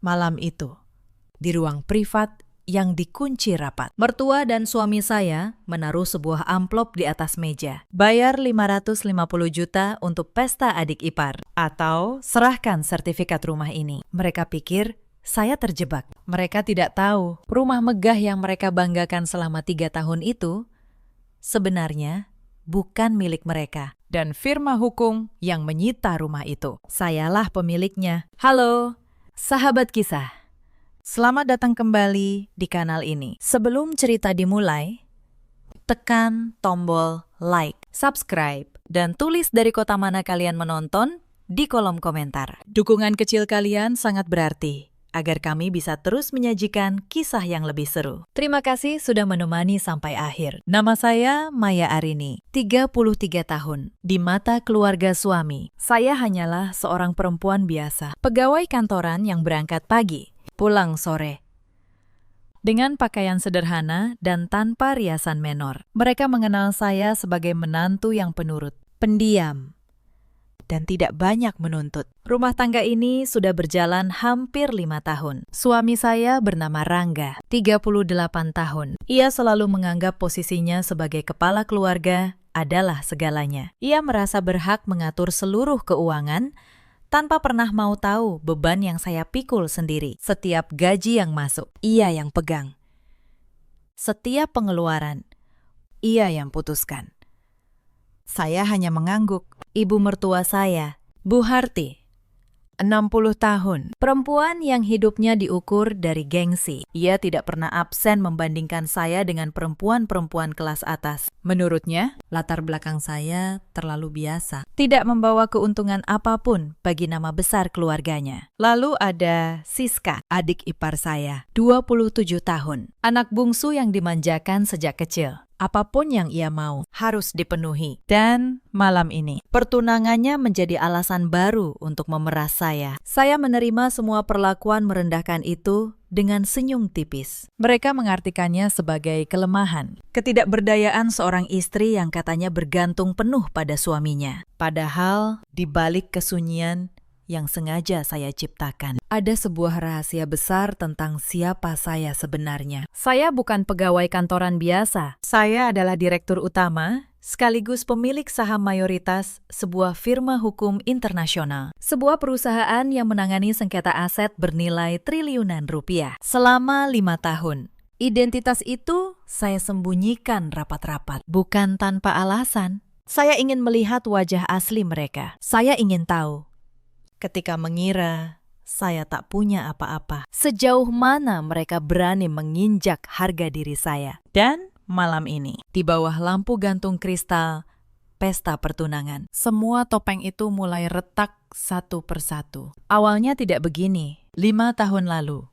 Malam itu, di ruang privat yang dikunci rapat, mertua dan suami saya menaruh sebuah amplop di atas meja. Bayar 550 juta untuk pesta adik ipar, atau serahkan sertifikat rumah ini. Mereka pikir saya terjebak. Mereka tidak tahu rumah megah yang mereka banggakan selama 3 tahun itu sebenarnya bukan milik mereka. Dan firma hukum yang menyita rumah itu. Sayalah pemiliknya. Halo, sahabat kisah. Selamat datang kembali di kanal ini. Sebelum cerita dimulai, tekan tombol like, subscribe, dan tulis dari kota mana kalian menonton di kolom komentar. Dukungan kecil kalian sangat berarti agar kami bisa terus menyajikan kisah yang lebih seru. Terima kasih sudah menemani sampai akhir. Nama saya Maya Arini, 33 tahun. Di mata keluarga suami, saya hanyalah seorang perempuan biasa, pegawai kantoran yang berangkat pagi, pulang sore. Dengan pakaian sederhana dan tanpa riasan menor, mereka mengenal saya sebagai menantu yang penurut, pendiam, dan tidak banyak menuntut. Rumah tangga ini sudah berjalan hampir 5 tahun. Suami saya bernama Rangga, 38 tahun. Ia selalu menganggap posisinya sebagai kepala keluarga adalah segalanya. Ia merasa berhak mengatur seluruh keuangan tanpa pernah mau tahu beban yang saya pikul sendiri. Setiap gaji yang masuk, ia yang pegang. Setiap pengeluaran, ia yang putuskan. Saya hanya mengangguk. Ibu mertua saya, Bu Harti, 60 tahun. Perempuan yang hidupnya diukur dari gengsi. Ia tidak pernah absen membandingkan saya dengan perempuan-perempuan kelas atas. Menurutnya, latar belakang saya terlalu biasa. Tidak membawa keuntungan apapun bagi nama besar keluarganya. Lalu ada Siska, adik ipar saya, 27 tahun. Anak bungsu yang dimanjakan sejak kecil. Apapun yang ia mau harus dipenuhi. Dan malam ini, pertunangannya menjadi alasan baru untuk memeras saya. Saya menerima semua perlakuan merendahkan itu dengan senyum tipis. Mereka mengartikannya sebagai kelemahan, ketidakberdayaan seorang istri yang katanya bergantung penuh pada suaminya. Padahal, di balik kesunyian yang sengaja saya ciptakan, ada sebuah rahasia besar tentang siapa saya sebenarnya. Saya bukan pegawai kantoran biasa. Saya adalah direktur utama sekaligus pemilik saham mayoritas sebuah firma hukum internasional. Sebuah perusahaan yang menangani sengketa aset bernilai triliunan rupiah selama 5 tahun. Identitas itu saya sembunyikan rapat-rapat, bukan tanpa alasan. Saya ingin melihat wajah asli mereka. Saya ingin tahu, ketika mengira saya tak punya apa-apa, sejauh mana mereka berani menginjak harga diri saya. Dan malam ini, di bawah lampu gantung kristal pesta pertunangan, semua topeng itu mulai retak satu persatu. Awalnya tidak begini. 5 tahun lalu,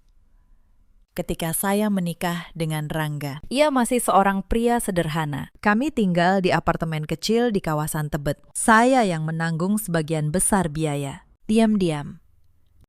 ketika saya menikah dengan Rangga, ia masih seorang pria sederhana. Kami tinggal di apartemen kecil di kawasan Tebet. Saya yang menanggung sebagian besar biaya. Diam-diam,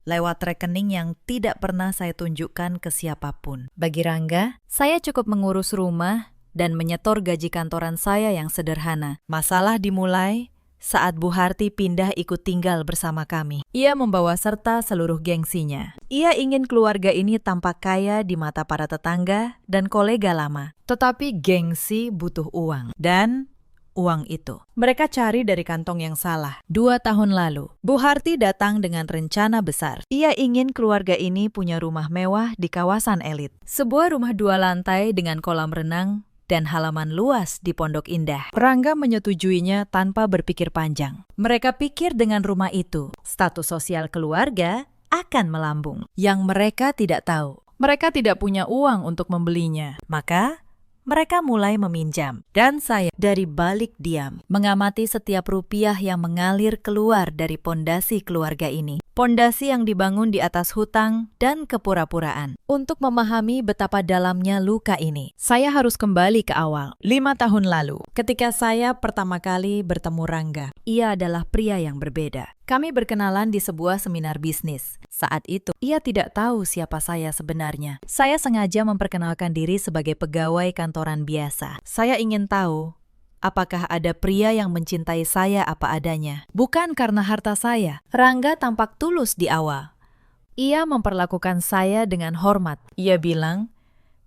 lewat rekening yang tidak pernah saya tunjukkan ke siapapun. Bagi Rangga, saya cukup mengurus rumah dan menyetor gaji kantoran saya yang sederhana. Masalah dimulai saat Bu Harti pindah ikut tinggal bersama kami. Ia membawa serta seluruh gengsinya. Ia ingin keluarga ini tampak kaya di mata para tetangga dan kolega lama. Tetapi gengsi butuh uang. Dan uang itu mereka cari dari kantong yang salah. 2 tahun lalu, Bu Harti datang dengan rencana besar. Ia ingin keluarga ini punya rumah mewah di kawasan elit. Sebuah rumah 2 lantai dengan kolam renang dan halaman luas di Pondok Indah. Rangga menyetujuinya tanpa berpikir panjang. Mereka pikir dengan rumah itu, status sosial keluarga akan melambung. Yang mereka tidak tahu, mereka tidak punya uang untuk membelinya. Maka mereka mulai meminjam, dan saya dari balik diam mengamati setiap rupiah yang mengalir keluar dari pondasi keluarga ini. Pondasi yang dibangun di atas hutang dan kepura-puraan. Untuk memahami betapa dalamnya luka ini, saya harus kembali ke awal. 5 tahun lalu, ketika saya pertama kali bertemu Rangga, ia adalah pria yang berbeda. Kami berkenalan di sebuah seminar bisnis. Saat itu, ia tidak tahu siapa saya sebenarnya. Saya sengaja memperkenalkan diri sebagai pegawai kantoran biasa. Saya ingin tahu, apakah ada pria yang mencintai saya apa adanya? Bukan karena harta saya. Rangga tampak tulus di awal. Ia memperlakukan saya dengan hormat. Ia bilang,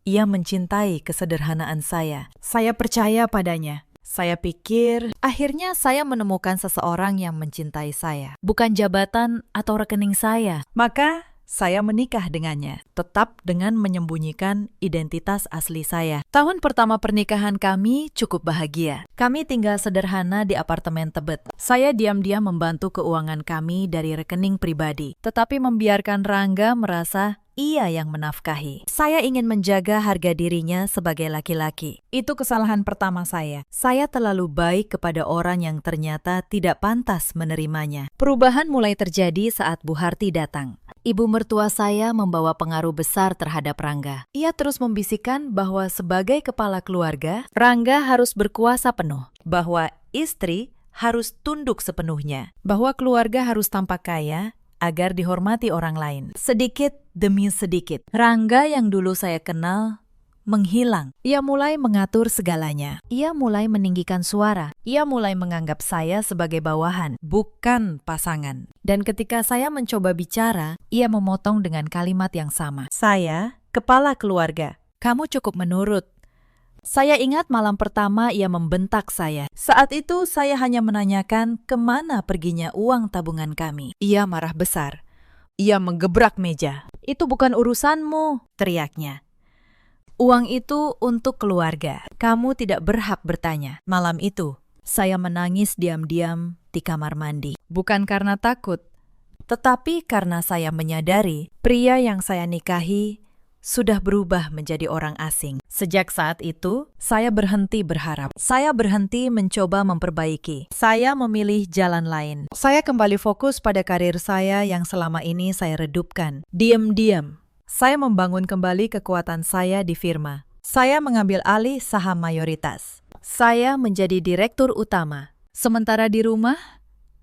ia mencintai kesederhanaan saya. Saya percaya padanya. Saya pikir, akhirnya saya menemukan seseorang yang mencintai saya. Bukan jabatan atau rekening saya. Maka, saya menikah dengannya, tetap dengan menyembunyikan identitas asli saya. Tahun pertama pernikahan kami cukup bahagia. Kami tinggal sederhana di apartemen Tebet. Saya diam-diam membantu keuangan kami dari rekening pribadi, tetapi membiarkan Rangga merasa ia yang menafkahi. Saya ingin menjaga harga dirinya sebagai laki-laki. Itu kesalahan pertama saya. Saya terlalu baik kepada orang yang ternyata tidak pantas menerimanya. Perubahan mulai terjadi saat Bu Harti datang. Ibu mertua saya membawa pengaruh besar terhadap Rangga. Ia terus membisikkan bahwa sebagai kepala keluarga, Rangga harus berkuasa penuh, bahwa istri harus tunduk sepenuhnya, bahwa keluarga harus tampak kaya agar dihormati orang lain. Sedikit demi sedikit, Rangga yang dulu saya kenal menghilang. Ia mulai mengatur segalanya. Ia mulai meninggikan suara. Ia mulai menganggap saya sebagai bawahan, bukan pasangan. Dan ketika saya mencoba bicara, ia memotong dengan kalimat yang sama. Saya, kepala keluarga. Kamu cukup menurut. Saya ingat malam pertama ia membentak saya. Saat itu saya hanya menanyakan kemana perginya uang tabungan kami. Ia marah besar. Ia menggebrak meja. Itu bukan urusanmu, teriaknya. Uang itu untuk keluarga. Kamu tidak berhak bertanya. Malam itu, saya menangis diam-diam di kamar mandi. Bukan karena takut, tetapi karena saya menyadari pria yang saya nikahi sudah berubah menjadi orang asing. Sejak saat itu, saya berhenti berharap. Saya berhenti mencoba memperbaiki. Saya memilih jalan lain. Saya kembali fokus pada karir saya yang selama ini saya redupkan. Diam-diam, saya membangun kembali kekuatan saya di firma. Saya mengambil alih saham mayoritas. Saya menjadi direktur utama. Sementara di rumah,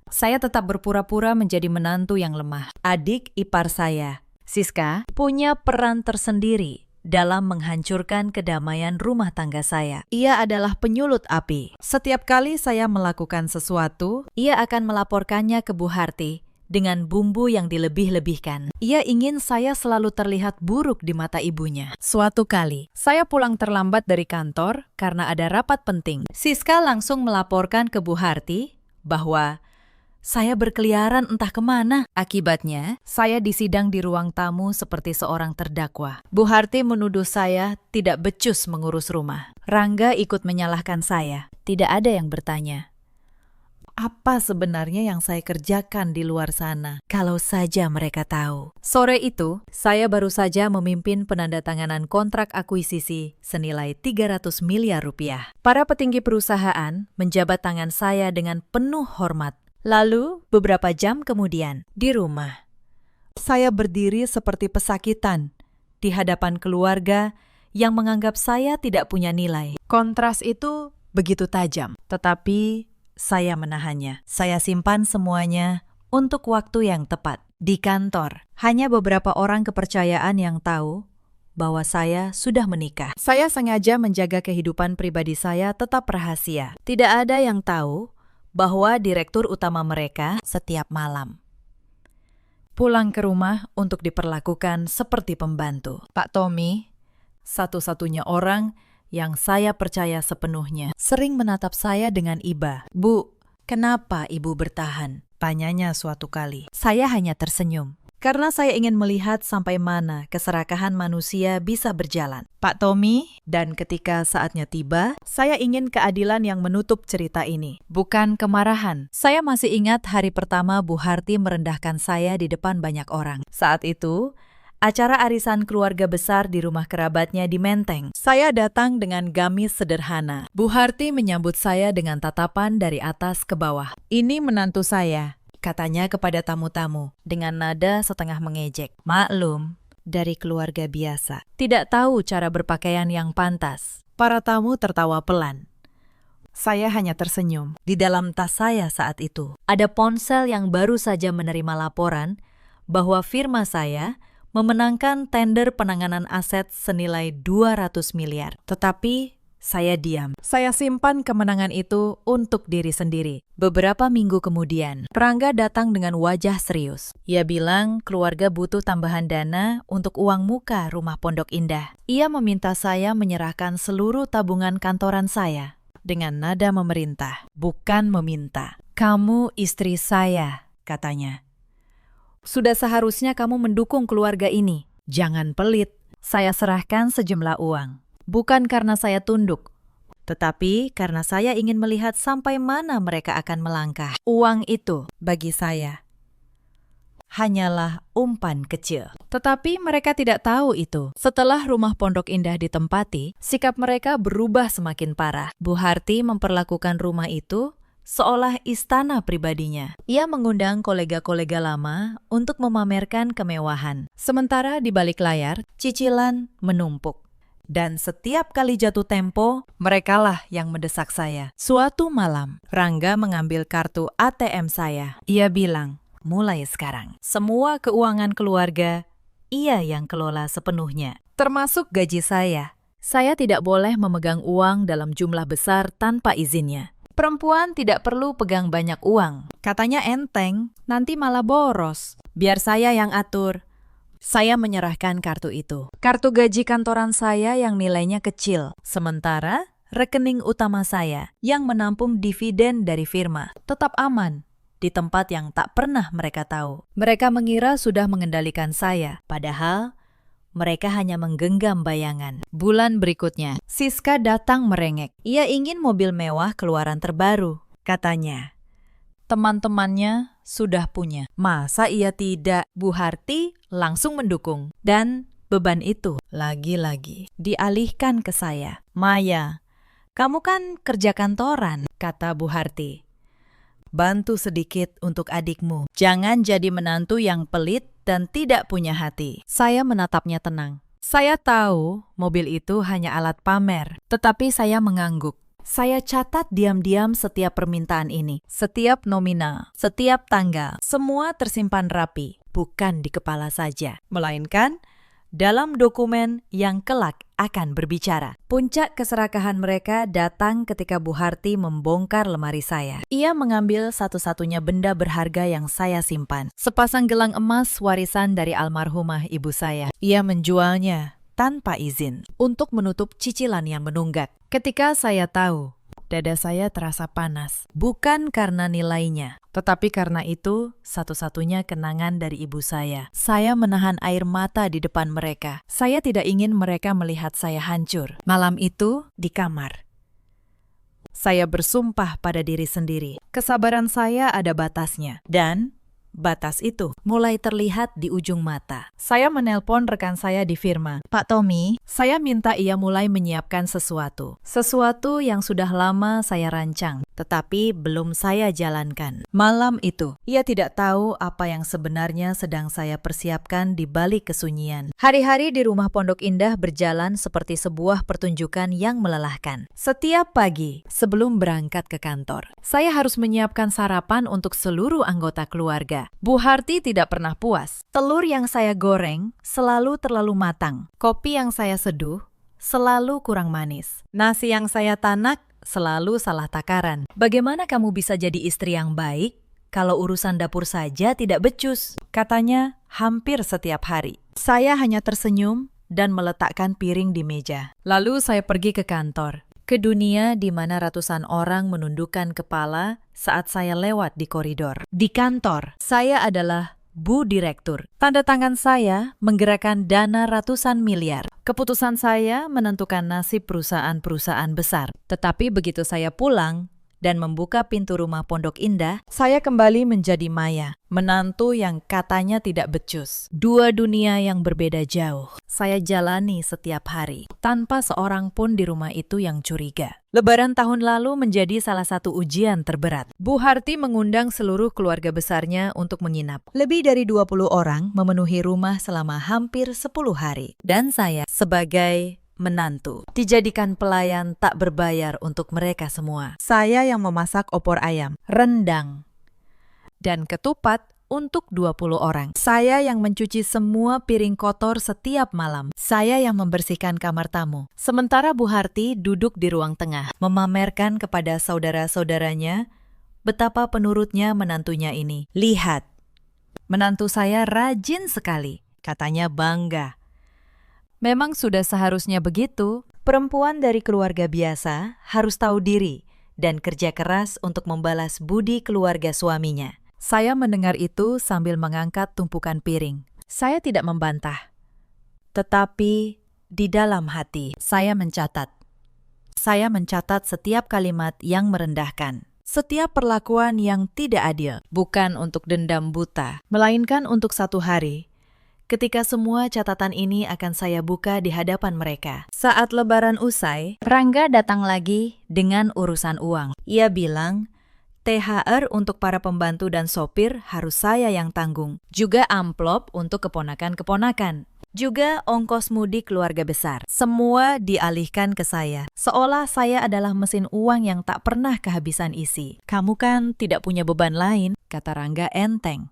saya tetap berpura-pura menjadi menantu yang lemah. Adik ipar saya, Siska, punya peran tersendiri dalam menghancurkan kedamaian rumah tangga saya. Ia adalah penyulut api. Setiap kali saya melakukan sesuatu, ia akan melaporkannya ke Bu Harti dengan bumbu yang dilebih-lebihkan. Ia ingin saya selalu terlihat buruk di mata ibunya. Suatu kali, saya pulang terlambat dari kantor karena ada rapat penting. Siska langsung melaporkan ke Bu Harti bahwa saya berkeliaran entah kemana. Akibatnya, saya disidang di ruang tamu seperti seorang terdakwa. Bu Harti menuduh saya tidak becus mengurus rumah. Rangga ikut menyalahkan saya. Tidak ada yang bertanya, apa sebenarnya yang saya kerjakan di luar sana? Kalau saja mereka tahu. Sore itu, saya baru saja memimpin penandatanganan kontrak akuisisi senilai 300 miliar rupiah. Para petinggi perusahaan menjabat tangan saya dengan penuh hormat. Lalu, beberapa jam kemudian, di rumah, saya berdiri seperti pesakitan di hadapan keluarga yang menganggap saya tidak punya nilai. Kontras itu begitu tajam, tetapi saya menahannya. Saya simpan semuanya untuk waktu yang tepat. Di kantor, hanya beberapa orang kepercayaan yang tahu bahwa saya sudah menikah. Saya sengaja menjaga kehidupan pribadi saya tetap rahasia. Tidak ada yang tahu bahwa direktur utama mereka setiap malam pulang ke rumah untuk diperlakukan seperti pembantu. Pak Tommy, satu-satunya orang yang saya percaya sepenuhnya, sering menatap saya dengan iba. Bu, kenapa ibu bertahan? Tanyanya suatu kali. Saya hanya tersenyum. Karena saya ingin melihat sampai mana keserakahan manusia bisa berjalan. Pak Tommy, dan ketika saatnya tiba, saya ingin keadilan yang menutup cerita ini. Bukan kemarahan. Saya masih ingat hari pertama Bu Harti merendahkan saya di depan banyak orang. Saat itu, acara arisan keluarga besar di rumah kerabatnya di Menteng. Saya datang dengan gamis sederhana. Bu Harti menyambut saya dengan tatapan dari atas ke bawah. Ini menantu saya, katanya kepada tamu-tamu dengan nada setengah mengejek. Maklum, dari keluarga biasa. Tidak tahu cara berpakaian yang pantas. Para tamu tertawa pelan. Saya hanya tersenyum. Di dalam tas saya saat itu, ada ponsel yang baru saja menerima laporan bahwa firma saya memenangkan tender penanganan aset senilai 200 miliar. Tetapi Saya diam. Saya simpan kemenangan itu untuk diri sendiri. Beberapa minggu kemudian, Prangga datang dengan wajah serius. Ia bilang keluarga butuh tambahan dana untuk uang muka rumah Pondok Indah. Ia meminta saya menyerahkan seluruh tabungan kantoran saya. Dengan nada memerintah, bukan meminta. Kamu istri saya, katanya. Sudah seharusnya kamu mendukung keluarga ini. Jangan pelit. Saya serahkan sejumlah uang. Bukan karena saya tunduk, tetapi karena saya ingin melihat sampai mana mereka akan melangkah. Uang itu bagi saya hanyalah umpan kecil. Tetapi mereka tidak tahu itu. Setelah rumah Pondok Indah ditempati, sikap mereka berubah semakin parah. Bu Harti memperlakukan rumah itu seolah istana pribadinya. Ia mengundang kolega-kolega lama untuk memamerkan kemewahan. Sementara di balik layar, cicilan menumpuk. Dan setiap kali jatuh tempo, merekalah yang mendesak saya. Suatu malam, Rangga mengambil kartu ATM saya. Ia bilang, mulai sekarang, semua keuangan keluarga, ia yang kelola sepenuhnya. Termasuk gaji saya. Saya tidak boleh memegang uang dalam jumlah besar tanpa izinnya. Perempuan tidak perlu pegang banyak uang. Katanya enteng, nanti malah boros. Biar saya yang atur. Saya menyerahkan kartu itu. Kartu gaji kantoran saya yang nilainya kecil. Sementara rekening utama saya yang menampung dividen dari firma tetap aman di tempat yang tak pernah mereka tahu. Mereka mengira sudah mengendalikan saya, padahal mereka hanya menggenggam bayangan. Bulan berikutnya, Siska datang merengek. Ia ingin mobil mewah keluaran terbaru, katanya. Teman-temannya sudah punya. Masa ia tidak? Bu Harti langsung mendukung. Dan beban itu lagi-lagi dialihkan ke saya. Maya, kamu kan kerja kantoran, kata Bu Harti. Bantu sedikit untuk adikmu. Jangan jadi menantu yang pelit dan tidak punya hati. Saya menatapnya tenang. Saya tahu mobil itu hanya alat pamer, tetapi saya mengangguk. Saya catat diam-diam setiap permintaan ini, setiap nominal, setiap tanggal, semua tersimpan rapi, bukan di kepala saja, melainkan dalam dokumen yang kelak akan berbicara. Puncak keserakahan mereka datang ketika Bu Harti membongkar lemari saya. Ia mengambil satu-satunya benda berharga yang saya simpan, sepasang gelang emas warisan dari almarhumah ibu saya. Ia menjualnya tanpa izin untuk menutup cicilan yang menunggak. Ketika saya tahu, dada saya terasa panas. Bukan karena nilainya, tetapi karena itu satu-satunya kenangan dari ibu saya. Saya menahan air mata di depan mereka. Saya tidak ingin mereka melihat saya hancur. Malam itu di kamar, saya bersumpah pada diri sendiri. Kesabaran saya ada batasnya. Dan batas itu mulai terlihat di ujung mata. Saya menelpon rekan saya di firma. Pak Tommy, saya minta ia mulai menyiapkan sesuatu. Sesuatu yang sudah lama saya rancang, tetapi belum saya jalankan. Malam itu, ia tidak tahu apa yang sebenarnya sedang saya persiapkan di balik kesunyian. Hari-hari di rumah Pondok Indah berjalan seperti sebuah pertunjukan yang melelahkan. Setiap pagi, sebelum berangkat ke kantor, saya harus menyiapkan sarapan untuk seluruh anggota keluarga. Bu Harti tidak pernah puas. Telur yang saya goreng selalu terlalu matang. Kopi yang saya seduh selalu kurang manis. Nasi yang saya tanak selalu salah takaran. Bagaimana kamu bisa jadi istri yang baik kalau urusan dapur saja tidak becus? Katanya hampir setiap hari. Saya hanya tersenyum dan meletakkan piring di meja. Lalu saya pergi ke kantor. Ke dunia di mana ratusan orang menundukkan kepala saat saya lewat di koridor. Di kantor, saya adalah Bu Direktur. Tanda tangan saya menggerakkan dana ratusan miliar. Keputusan saya menentukan nasib perusahaan-perusahaan besar. Tetapi begitu saya pulang dan membuka pintu rumah Pondok Indah, saya kembali menjadi Maya, menantu yang katanya tidak becus. Dua dunia yang berbeda jauh. Saya jalani setiap hari, tanpa seorang pun di rumah itu yang curiga. Lebaran tahun lalu menjadi salah satu ujian terberat. Bu Harti mengundang seluruh keluarga besarnya untuk menginap. Lebih dari 20 orang memenuhi rumah selama hampir 10 hari. Dan saya sebagai menantu dijadikan pelayan tak berbayar untuk mereka semua. Saya yang memasak opor ayam, rendang, dan ketupat untuk 20 orang. Saya yang mencuci semua piring kotor setiap malam. Saya yang membersihkan kamar tamu. Sementara Bu Harti duduk di ruang tengah, memamerkan kepada saudara-saudaranya betapa penurutnya menantunya ini. Lihat, menantu saya rajin sekali, katanya bangga. Memang sudah seharusnya begitu. Perempuan dari keluarga biasa harus tahu diri dan kerja keras untuk membalas budi keluarga suaminya. Saya mendengar itu sambil mengangkat tumpukan piring. Saya tidak membantah. Tetapi di dalam hati saya mencatat. Saya mencatat setiap kalimat yang merendahkan. Setiap perlakuan yang tidak adil. Bukan untuk dendam buta, melainkan untuk satu hari ketika semua catatan ini akan saya buka di hadapan mereka. Saat lebaran usai, Rangga datang lagi dengan urusan uang. Ia bilang, THR untuk para pembantu dan sopir harus saya yang tanggung. Juga amplop untuk keponakan-keponakan. Juga ongkos mudik keluarga besar. Semua dialihkan ke saya. Seolah saya adalah mesin uang yang tak pernah kehabisan isi. Kamu kan tidak punya beban lain, kata Rangga enteng.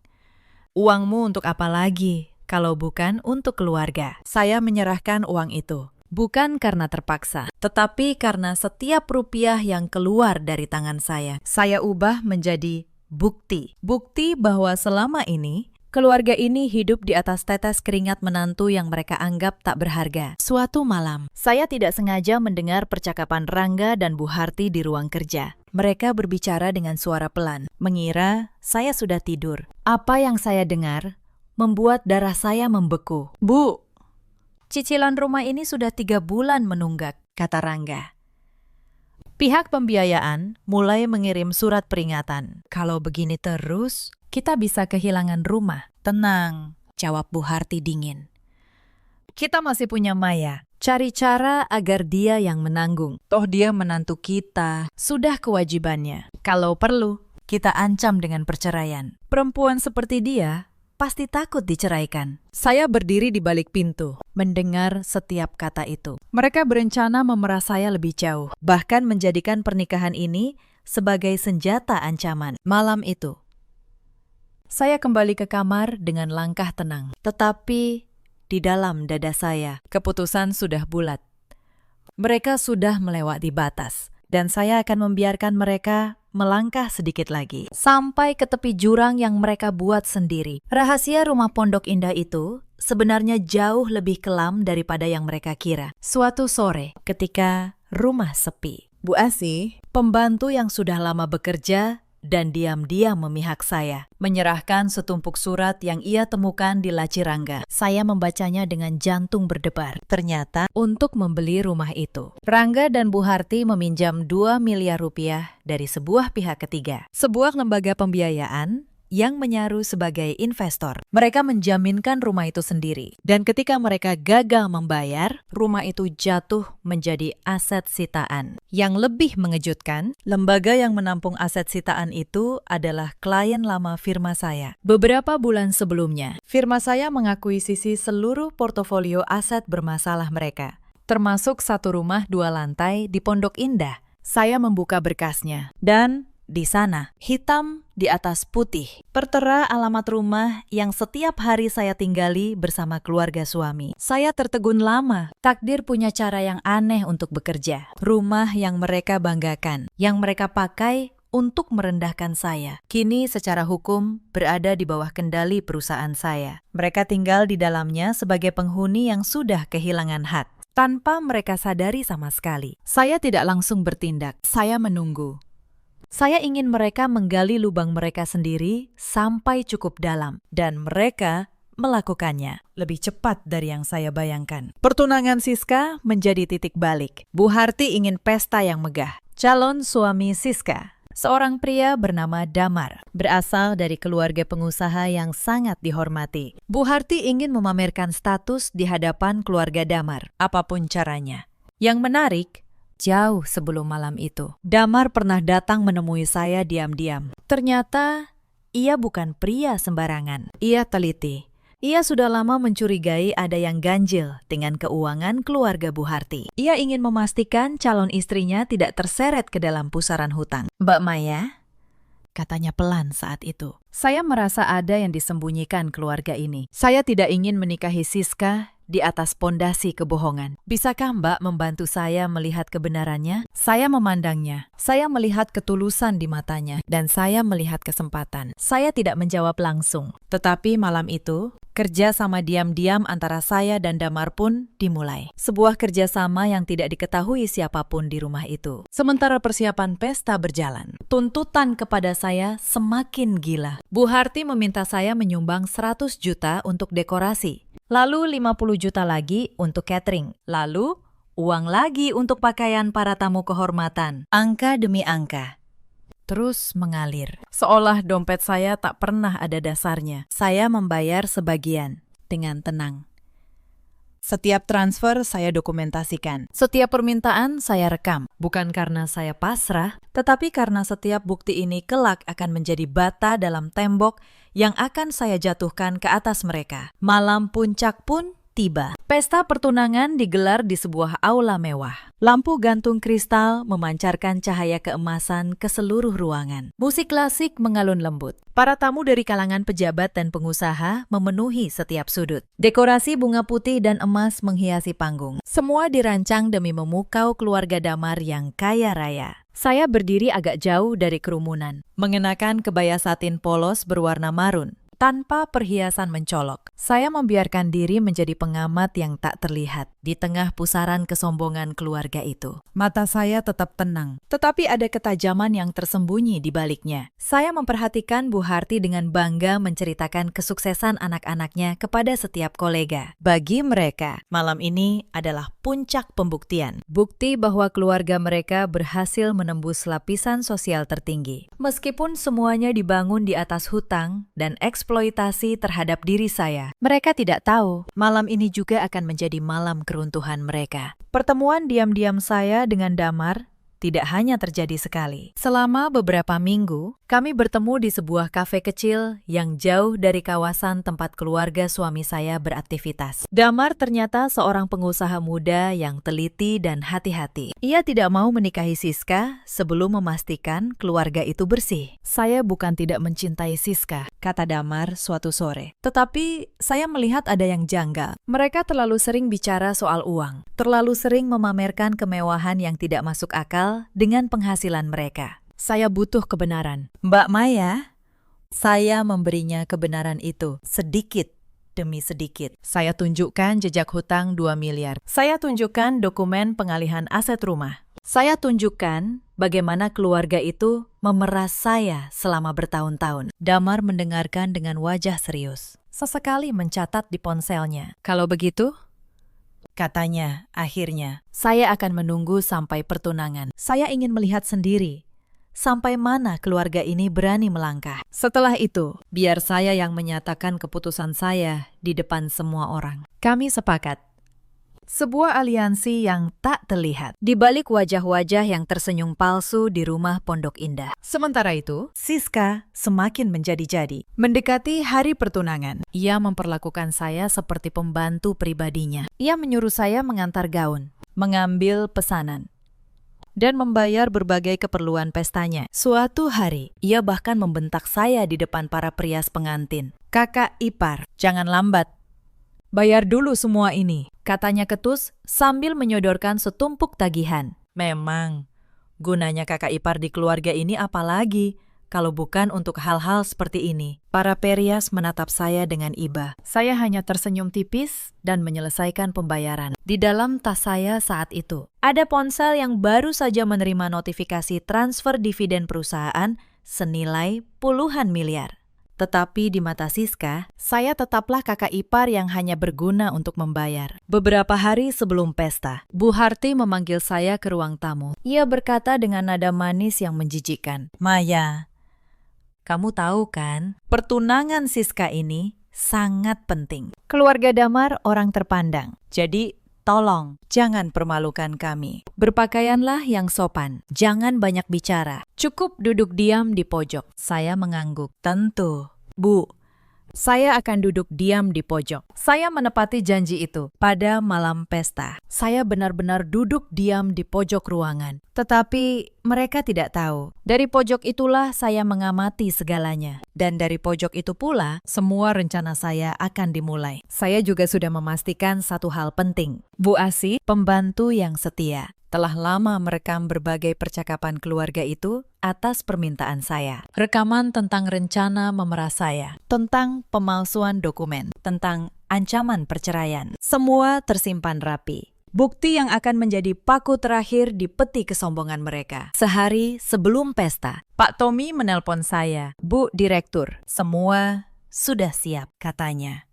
Uangmu untuk apa lagi? Kalau bukan untuk keluarga. Saya menyerahkan uang itu. Bukan karena terpaksa, tetapi karena setiap rupiah yang keluar dari tangan saya ubah menjadi bukti. Bukti bahwa selama ini, keluarga ini hidup di atas tetes keringat menantu yang mereka anggap tak berharga. Suatu malam, saya tidak sengaja mendengar percakapan Rangga dan Bu Harti di ruang kerja. Mereka berbicara dengan suara pelan, mengira saya sudah tidur. Apa yang saya dengar membuat darah saya membeku. Bu, cicilan rumah ini sudah 3 bulan menunggak, kata Rangga. Pihak pembiayaan mulai mengirim surat peringatan. Kalau begini terus, kita bisa kehilangan rumah. Tenang, jawab Bu Harti dingin. Kita masih punya Maya. Cari cara agar dia yang menanggung. Toh dia menantu kita. Sudah kewajibannya. Kalau perlu, kita ancam dengan perceraian. Perempuan seperti dia pasti takut diceraikan. Saya berdiri di balik pintu, mendengar setiap kata itu. Mereka berencana memerah saya lebih jauh, bahkan menjadikan pernikahan ini sebagai senjata ancaman. Malam itu, saya kembali ke kamar dengan langkah tenang. Tetapi di dalam dada saya, keputusan sudah bulat. Mereka sudah melewati batas, dan saya akan membiarkan mereka melangkah sedikit lagi, sampai ke tepi jurang yang mereka buat sendiri. Rahasia rumah Pondok Indah itu sebenarnya jauh lebih kelam daripada yang mereka kira. Suatu sore, ketika rumah sepi, Bu Asih, pembantu yang sudah lama bekerja dan diam-diam memihak saya, menyerahkan setumpuk surat yang ia temukan di laci Rangga. Saya membacanya dengan jantung berdebar. Ternyata untuk membeli rumah itu, Rangga dan Bu Harti meminjam 2 miliar rupiah dari sebuah pihak ketiga, sebuah lembaga pembiayaan yang menyaru sebagai investor. Mereka menjaminkan rumah itu sendiri. Dan ketika mereka gagal membayar, rumah itu jatuh menjadi aset sitaan. Yang lebih mengejutkan, lembaga yang menampung aset sitaan itu adalah klien lama firma saya. Beberapa bulan sebelumnya, firma saya mengakuisisi seluruh portofolio aset bermasalah mereka, termasuk 1 rumah 2 lantai di Pondok Indah. Saya membuka berkasnya, dan di sana, hitam di atas putih, tertera alamat rumah yang setiap hari saya tinggali bersama keluarga suami. Saya tertegun lama. Takdir punya cara yang aneh untuk bekerja. Rumah yang mereka banggakan, yang mereka pakai untuk merendahkan saya, kini secara hukum berada di bawah kendali perusahaan saya. Mereka tinggal di dalamnya sebagai penghuni yang sudah kehilangan hak, tanpa mereka sadari sama sekali. Saya tidak langsung bertindak. Saya menunggu. Saya ingin mereka menggali lubang mereka sendiri sampai cukup dalam, dan mereka melakukannya lebih cepat dari yang saya bayangkan. Pertunangan Siska menjadi titik balik. Bu Harti ingin pesta yang megah. Calon suami Siska, seorang pria bernama Damar, berasal dari keluarga pengusaha yang sangat dihormati. Bu Harti ingin memamerkan status di hadapan keluarga Damar, apapun caranya. Yang menarik, jauh sebelum malam itu, Damar pernah datang menemui saya diam-diam. Ternyata, ia bukan pria sembarangan. Ia teliti. Ia sudah lama mencurigai ada yang ganjil dengan keuangan keluarga Bu Harti. Ia ingin memastikan calon istrinya tidak terseret ke dalam pusaran hutang. Mbak Maya, katanya pelan saat itu. Saya merasa ada yang disembunyikan keluarga ini. Saya tidak ingin menikahi Siska di atas pondasi kebohongan. Bisakah Mbak membantu saya melihat kebenarannya? Saya memandangnya. Saya melihat ketulusan di matanya. Dan saya melihat kesempatan. Saya tidak menjawab langsung. Tetapi malam itu, kerjasama diam-diam antara saya dan Damar pun dimulai. Sebuah kerjasama yang tidak diketahui siapapun di rumah itu. Sementara persiapan pesta berjalan, tuntutan kepada saya semakin gila. Bu Harti meminta saya menyumbang 100 juta untuk dekorasi. Lalu 50 juta lagi untuk catering. Lalu uang lagi untuk pakaian para tamu kehormatan. Angka demi angka terus mengalir. Seolah dompet saya tak pernah ada dasarnya. Saya membayar sebagian dengan tenang. Setiap transfer saya dokumentasikan. Setiap permintaan saya rekam. Bukan karena saya pasrah, tetapi karena setiap bukti ini kelak akan menjadi bata dalam tembok yang akan saya jatuhkan ke atas mereka. Malam puncak pun tiba. Pesta pertunangan digelar di sebuah aula mewah. Lampu gantung kristal memancarkan cahaya keemasan ke seluruh ruangan. Musik klasik mengalun lembut. Para tamu dari kalangan pejabat dan pengusaha memenuhi setiap sudut. Dekorasi bunga putih dan emas menghiasi panggung. Semua dirancang demi memukau keluarga Damar yang kaya raya. Saya berdiri agak jauh dari kerumunan, mengenakan kebaya satin polos berwarna marun. Tanpa perhiasan mencolok, saya membiarkan diri menjadi pengamat yang tak terlihat di tengah pusaran kesombongan keluarga itu. Mata saya tetap tenang, tetapi ada ketajaman yang tersembunyi di baliknya. Saya memperhatikan Bu Harti dengan bangga menceritakan kesuksesan anak-anaknya kepada setiap kolega. Bagi mereka, malam ini adalah puncak pembuktian. Bukti bahwa keluarga mereka berhasil menembus lapisan sosial tertinggi. Meskipun semuanya dibangun di atas hutang dan eksploitasi terhadap diri saya, mereka tidak tahu malam ini juga akan menjadi malam keruntuhan mereka. Pertemuan diam-diam saya dengan Damar tidak hanya terjadi sekali. Selama beberapa minggu, kami bertemu di sebuah kafe kecil yang jauh dari kawasan tempat keluarga suami saya beraktivitas. Damar ternyata seorang pengusaha muda yang teliti dan hati-hati. Ia tidak mau menikahi Siska sebelum memastikan keluarga itu bersih. Saya bukan tidak mencintai Siska, kata Damar suatu sore. Tetapi saya melihat ada yang janggal. Mereka terlalu sering bicara soal uang. Terlalu sering memamerkan kemewahan yang tidak masuk akal dengan penghasilan mereka. Saya butuh kebenaran. Mbak Maya, saya memberinya kebenaran itu sedikit demi sedikit. Saya tunjukkan jejak hutang 2 miliar. Saya tunjukkan dokumen pengalihan aset rumah. Saya tunjukkan bagaimana keluarga itu memeras saya selama bertahun-tahun. Damar mendengarkan dengan wajah serius. Sesekali mencatat di ponselnya. Kalau begitu, katanya, akhirnya, saya akan menunggu sampai pertunangan. Saya ingin melihat sendiri sampai mana keluarga ini berani melangkah. Setelah itu, biar saya yang menyatakan keputusan saya di depan semua orang. Kami sepakat. Sebuah aliansi yang tak terlihat di balik wajah-wajah yang tersenyum palsu di rumah Pondok Indah. Sementara itu, Siska semakin menjadi-jadi. Mendekati hari pertunangan, ia memperlakukan saya seperti pembantu pribadinya. Ia menyuruh saya mengantar gaun, mengambil pesanan, dan membayar berbagai keperluan pestanya. Suatu hari, ia bahkan membentak saya di depan para perias pengantin. "Kakak ipar, jangan lambat. Bayar dulu semua ini," katanya ketus sambil menyodorkan setumpuk tagihan. Memang, gunanya kakak ipar di keluarga ini apalagi kalau bukan untuk hal-hal seperti ini. Para perias menatap saya dengan iba. Saya hanya tersenyum tipis dan menyelesaikan pembayaran. Di dalam tas saya saat itu, ada ponsel yang baru saja menerima notifikasi transfer dividen perusahaan senilai puluhan miliar. Tetapi di mata Siska, saya tetaplah kakak ipar yang hanya berguna untuk membayar. Beberapa hari sebelum pesta, Bu Harti memanggil saya ke ruang tamu. Ia berkata dengan nada manis yang menjijikkan, "Maya, kamu tahu kan, pertunangan Siska ini sangat penting. Keluarga Damar orang terpandang. Jadi, tolong, jangan permalukan kami. Berpakaianlah yang sopan. Jangan banyak bicara. Cukup duduk diam di pojok." Saya mengangguk. "Tentu, Bu. Saya akan duduk diam di pojok. Saya menepati janji itu pada malam pesta. Saya benar-benar duduk diam di pojok ruangan. Tetapi mereka tidak tahu. Dari pojok itulah saya mengamati segalanya. Dan dari pojok itu pula, semua rencana saya akan dimulai. Saya juga sudah memastikan satu hal penting. Bu Asi, pembantu yang setia, telah lama merekam berbagai percakapan keluarga itu atas permintaan saya. Rekaman tentang rencana memeras saya, tentang pemalsuan dokumen, tentang ancaman perceraian. Semua tersimpan rapi. Bukti yang akan menjadi paku terakhir di peti kesombongan mereka. Sehari sebelum pesta, Pak Tommy menelpon saya. Bu Direktur, semua sudah siap, katanya.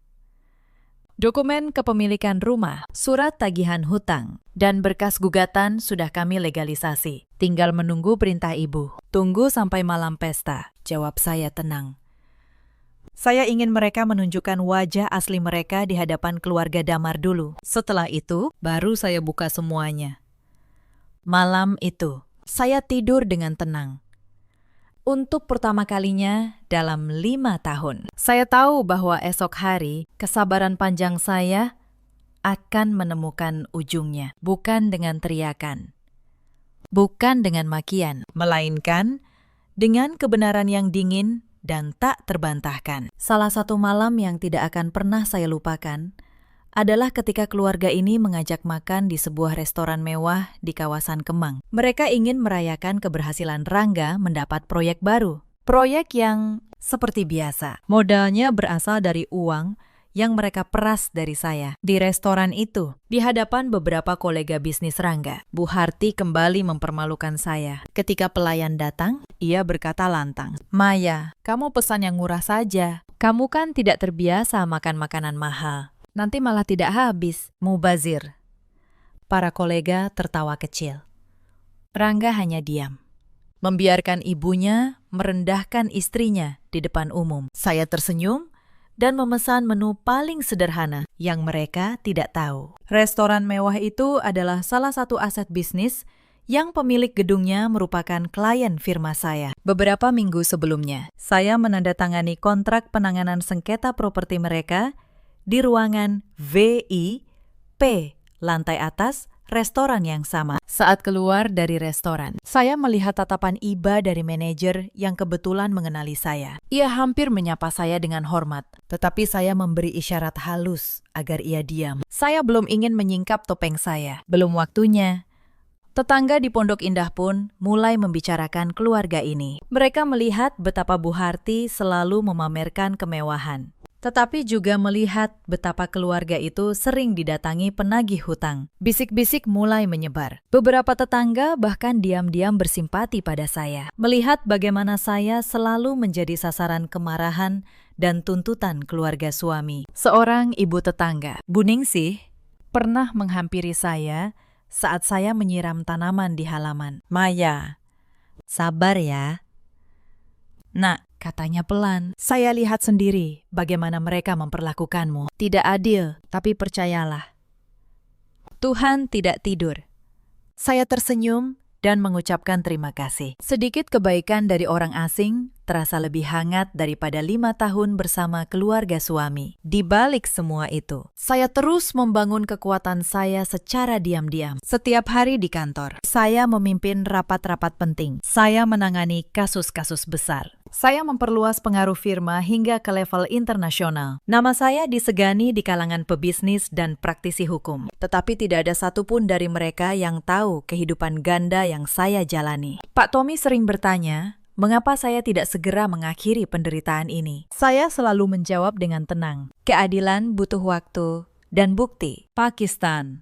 Dokumen kepemilikan rumah, surat tagihan hutang, dan berkas gugatan sudah kami legalisasi. Tinggal menunggu perintah ibu. Tunggu sampai malam pesta, jawab saya tenang. Saya ingin mereka menunjukkan wajah asli mereka di hadapan keluarga Damar dulu. Setelah itu, baru saya buka semuanya. Malam itu, saya tidur dengan tenang. Untuk pertama kalinya dalam 5 tahun. Saya tahu bahwa esok hari kesabaran panjang saya akan menemukan ujungnya. Bukan dengan teriakan, bukan dengan makian, melainkan dengan kebenaran yang dingin dan tak terbantahkan. Salah satu malam yang tidak akan pernah saya lupakan adalah ketika keluarga ini mengajak makan di sebuah restoran mewah di kawasan Kemang. Mereka ingin merayakan keberhasilan Rangga mendapat proyek baru. Proyek yang seperti biasa. Modalnya berasal dari uang yang mereka peras dari saya. Di restoran itu, di hadapan beberapa kolega bisnis Rangga, Bu Harti kembali mempermalukan saya. Ketika pelayan datang, ia berkata lantang, "Maya, kamu pesan yang murah saja. Kamu kan tidak terbiasa makan makanan mahal. Nanti malah tidak habis, mubazir." Para kolega tertawa kecil. Rangga hanya diam, membiarkan ibunya merendahkan istrinya di depan umum. Saya tersenyum dan memesan menu paling sederhana yang mereka tidak tahu. Restoran mewah itu adalah salah satu aset bisnis yang pemilik gedungnya merupakan klien firma saya. Beberapa minggu sebelumnya, saya menandatangani kontrak penanganan sengketa properti mereka di ruangan VIP, lantai atas, restoran yang sama. Saat keluar dari restoran, saya melihat tatapan iba dari manajer yang kebetulan mengenali saya. Ia hampir menyapa saya dengan hormat, tetapi saya memberi isyarat halus agar ia diam. Saya belum ingin menyingkap topeng saya. Belum waktunya. Tetangga di Pondok Indah pun mulai membicarakan keluarga ini. Mereka melihat betapa Bu Harti selalu memamerkan kemewahan, tetapi juga melihat betapa keluarga itu sering didatangi penagih hutang. Bisik-bisik mulai menyebar. Beberapa tetangga bahkan diam-diam bersimpati pada saya, melihat bagaimana saya selalu menjadi sasaran kemarahan dan tuntutan keluarga suami. Seorang ibu tetangga, Bu Ningsih, pernah menghampiri saya saat saya menyiram tanaman di halaman. "Maya, sabar ya. Nak," katanya pelan, "saya lihat sendiri bagaimana mereka memperlakukanmu. Tidak adil, tapi percayalah, Tuhan tidak tidur." Saya tersenyum dan mengucapkan terima kasih. Sedikit kebaikan dari orang asing terasa lebih hangat daripada 5 tahun bersama keluarga suami. Di balik semua itu, saya terus membangun kekuatan saya secara diam-diam. Setiap hari di kantor, saya memimpin rapat-rapat penting. Saya menangani kasus-kasus besar. Saya memperluas pengaruh firma hingga ke level internasional. Nama saya disegani di kalangan pebisnis dan praktisi hukum. Tetapi tidak ada satupun dari mereka yang tahu kehidupan ganda yang saya jalani. Pak Tommy sering bertanya, mengapa saya tidak segera mengakhiri penderitaan ini? Saya selalu menjawab dengan tenang. Keadilan butuh waktu dan bukti. Pakistan.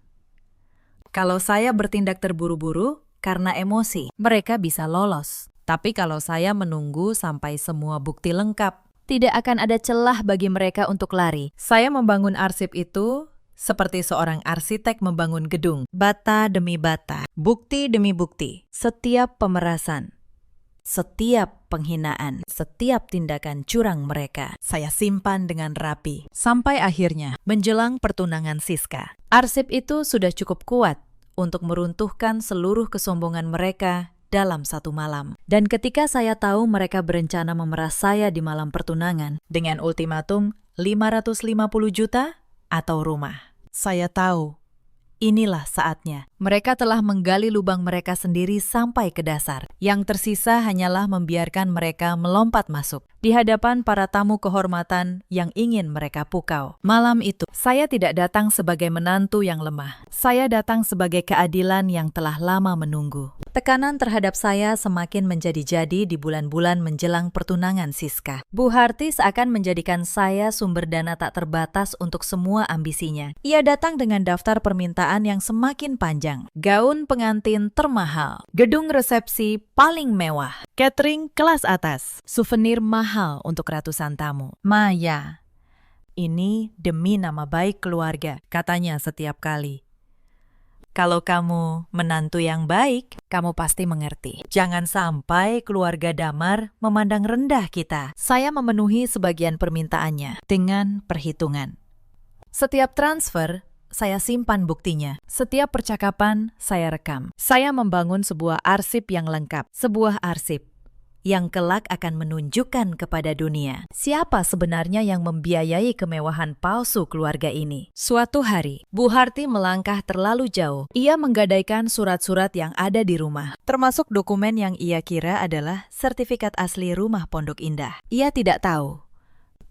Kalau saya bertindak terburu-buru karena emosi, mereka bisa lolos. Tapi kalau saya menunggu sampai semua bukti lengkap, tidak akan ada celah bagi mereka untuk lari. Saya membangun arsip itu seperti seorang arsitek membangun gedung. Bata demi bata, bukti demi bukti. Setiap pemerasan, setiap penghinaan, setiap tindakan curang mereka, saya simpan dengan rapi. Sampai akhirnya, menjelang pertunangan Siska, arsip itu sudah cukup kuat untuk meruntuhkan seluruh kesombongan mereka dalam satu malam. Dan ketika saya tahu mereka berencana memeras saya di malam pertunangan dengan ultimatum 550 juta atau rumah, saya tahu inilah saatnya. Mereka telah menggali lubang mereka sendiri sampai ke dasar. Yang tersisa hanyalah membiarkan mereka melompat masuk di hadapan para tamu kehormatan yang ingin mereka pukau. Malam itu, saya tidak datang sebagai menantu yang lemah. Saya datang sebagai keadilan yang telah lama menunggu. Tekanan terhadap saya semakin menjadi-jadi di bulan-bulan menjelang pertunangan Siska. Bu Harti seakan menjadikan saya sumber dana tak terbatas untuk semua ambisinya. Ia datang dengan daftar permintaan yang semakin panjang. Gaun pengantin termahal, gedung resepsi paling mewah, catering kelas atas, souvenir mahal untuk ratusan tamu. Maya, ini demi nama baik keluarga, katanya setiap kali. Kalau kamu menantu yang baik, kamu pasti mengerti. Jangan sampai keluarga Damar memandang rendah kita. Saya memenuhi sebagian permintaannya dengan perhitungan. Setiap transfer, saya simpan buktinya. Setiap percakapan, saya rekam. Saya membangun sebuah arsip yang lengkap. Sebuah arsip yang kelak akan menunjukkan kepada dunia siapa sebenarnya yang membiayai kemewahan palsu keluarga ini. Suatu hari, Bu Harti melangkah terlalu jauh. Ia menggadaikan surat-surat yang ada di rumah, termasuk dokumen yang ia kira adalah sertifikat asli rumah Pondok Indah. Ia tidak tahu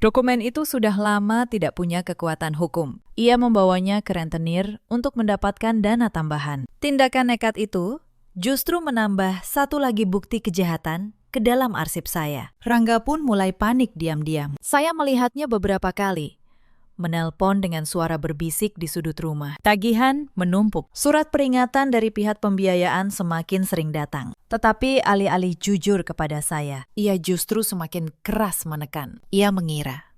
dokumen itu sudah lama tidak punya kekuatan hukum. Ia membawanya ke rentenir untuk mendapatkan dana tambahan. Tindakan nekat itu justru menambah satu lagi bukti kejahatan ke dalam arsip saya. Rangga pun mulai panik diam-diam. Saya melihatnya beberapa kali menelpon dengan suara berbisik di sudut rumah. Tagihan menumpuk. Surat peringatan dari pihak pembiayaan semakin sering datang. Tetapi alih-alih jujur kepada saya, ia justru semakin keras menekan. Ia mengira,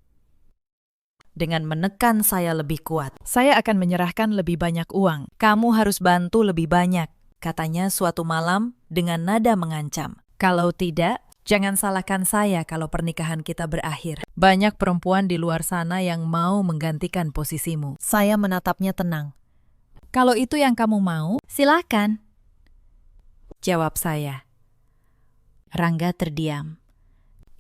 dengan menekan saya lebih kuat, saya akan menyerahkan lebih banyak uang. Kamu harus bantu lebih banyak, katanya suatu malam dengan nada mengancam. Kalau tidak, jangan salahkan saya kalau pernikahan kita berakhir. Banyak perempuan di luar sana yang mau menggantikan posisimu. Saya menatapnya tenang. Kalau itu yang kamu mau, silakan, jawab saya. Rangga terdiam.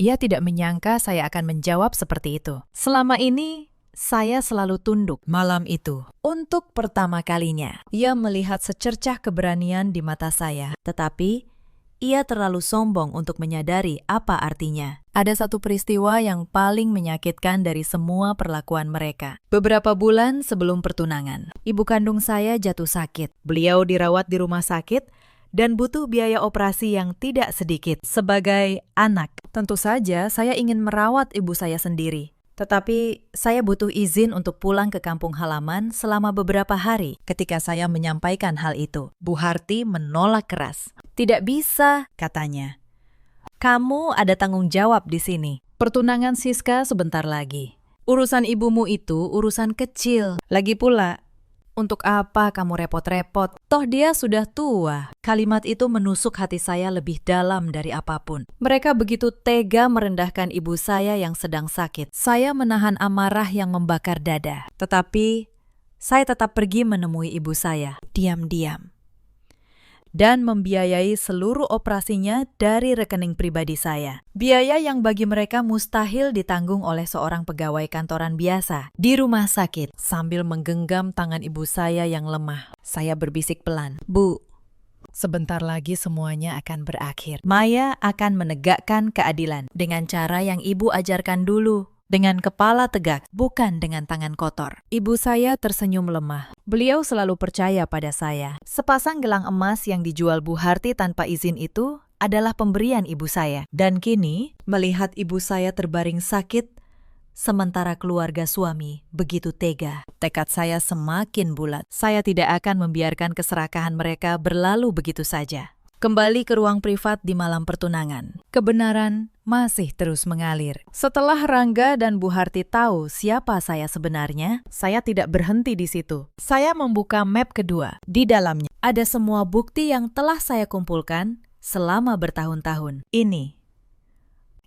Ia tidak menyangka saya akan menjawab seperti itu. Selama ini, saya selalu tunduk. Malam itu, untuk pertama kalinya, ia melihat secercah keberanian di mata saya. Tetapi, ia terlalu sombong untuk menyadari apa artinya. Ada satu peristiwa yang paling menyakitkan dari semua perlakuan mereka. Beberapa bulan sebelum pertunangan, ibu kandung saya jatuh sakit. Beliau dirawat di rumah sakit dan butuh biaya operasi yang tidak sedikit. Sebagai anak, tentu saja saya ingin merawat ibu saya sendiri. Tetapi saya butuh izin untuk pulang ke kampung halaman selama beberapa hari. Ketika saya menyampaikan hal itu, Bu Harti menolak keras. Tidak bisa, katanya. Kamu ada tanggung jawab di sini. Pertunangan Siska sebentar lagi. Urusan ibumu itu urusan kecil. Lagi pula, untuk apa kamu repot-repot? Toh dia sudah tua. Kalimat itu menusuk hati saya lebih dalam dari apapun. Mereka begitu tega merendahkan ibu saya yang sedang sakit. Saya menahan amarah yang membakar dada. Tetapi, saya tetap pergi menemui ibu saya, diam-diam, dan membiayai seluruh operasinya dari rekening pribadi saya. Biaya yang bagi mereka mustahil ditanggung oleh seorang pegawai kantoran biasa. Di rumah sakit, sambil menggenggam tangan ibu saya yang lemah, saya berbisik pelan, "Bu, sebentar lagi semuanya akan berakhir. Maya akan menegakkan keadilan dengan cara yang ibu ajarkan dulu. Dengan kepala tegak, bukan dengan tangan kotor." Ibu saya tersenyum lemah. Beliau selalu percaya pada saya. Sepasang gelang emas yang dijual Bu Harti tanpa izin itu adalah pemberian ibu saya. Dan kini, melihat ibu saya terbaring sakit, sementara keluarga suami begitu tega, tekad saya semakin bulat. Saya tidak akan membiarkan keserakahan mereka berlalu begitu saja. Kembali ke ruang privat di malam pertunangan. Kebenaran masih terus mengalir. Setelah Rangga dan Bu Harti tahu siapa saya sebenarnya, saya tidak berhenti di situ. Saya membuka map kedua. Di dalamnya ada semua bukti yang telah saya kumpulkan selama bertahun-tahun. Ini,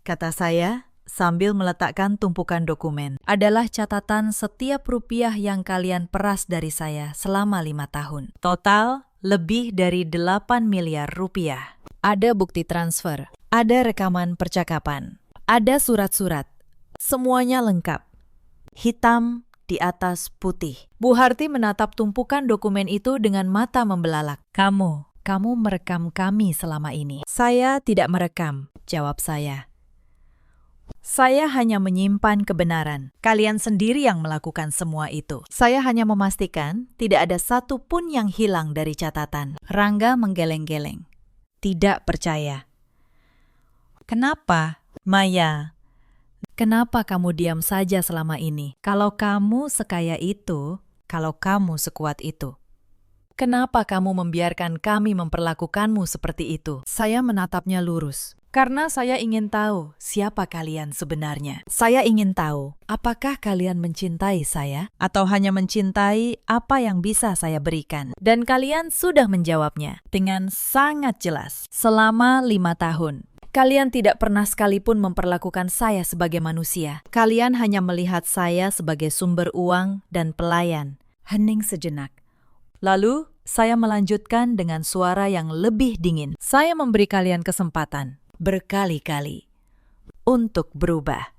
kata saya sambil meletakkan tumpukan dokumen, adalah catatan setiap rupiah yang kalian peras dari saya selama 5 tahun. Total lebih dari 8 miliar rupiah. Ada bukti transfer, ada rekaman percakapan, ada surat-surat. Semuanya lengkap. Hitam di atas putih. Bu Harti menatap tumpukan dokumen itu dengan mata membelalak. Kamu merekam kami selama ini. Saya tidak merekam, jawab saya. Saya hanya menyimpan kebenaran. Kalian sendiri yang melakukan semua itu. Saya hanya memastikan tidak ada satu pun yang hilang dari catatan. Rangga menggeleng-geleng. Tidak percaya. Kenapa, Maya? Kenapa kamu diam saja selama ini? Kalau kamu sekaya itu, kalau kamu sekuat itu. Kenapa kamu membiarkan kami memperlakukanmu seperti itu? Saya menatapnya lurus. Karena saya ingin tahu siapa kalian sebenarnya. Saya ingin tahu, apakah kalian mencintai saya? Atau hanya mencintai apa yang bisa saya berikan? Dan kalian sudah menjawabnya dengan sangat jelas. Selama 5 tahun. Kalian tidak pernah sekalipun memperlakukan saya sebagai manusia. Kalian hanya melihat saya sebagai sumber uang dan pelayan. Hening sejenak. Lalu, saya melanjutkan dengan suara yang lebih dingin. Saya memberi kalian kesempatan, berkali-kali, untuk berubah.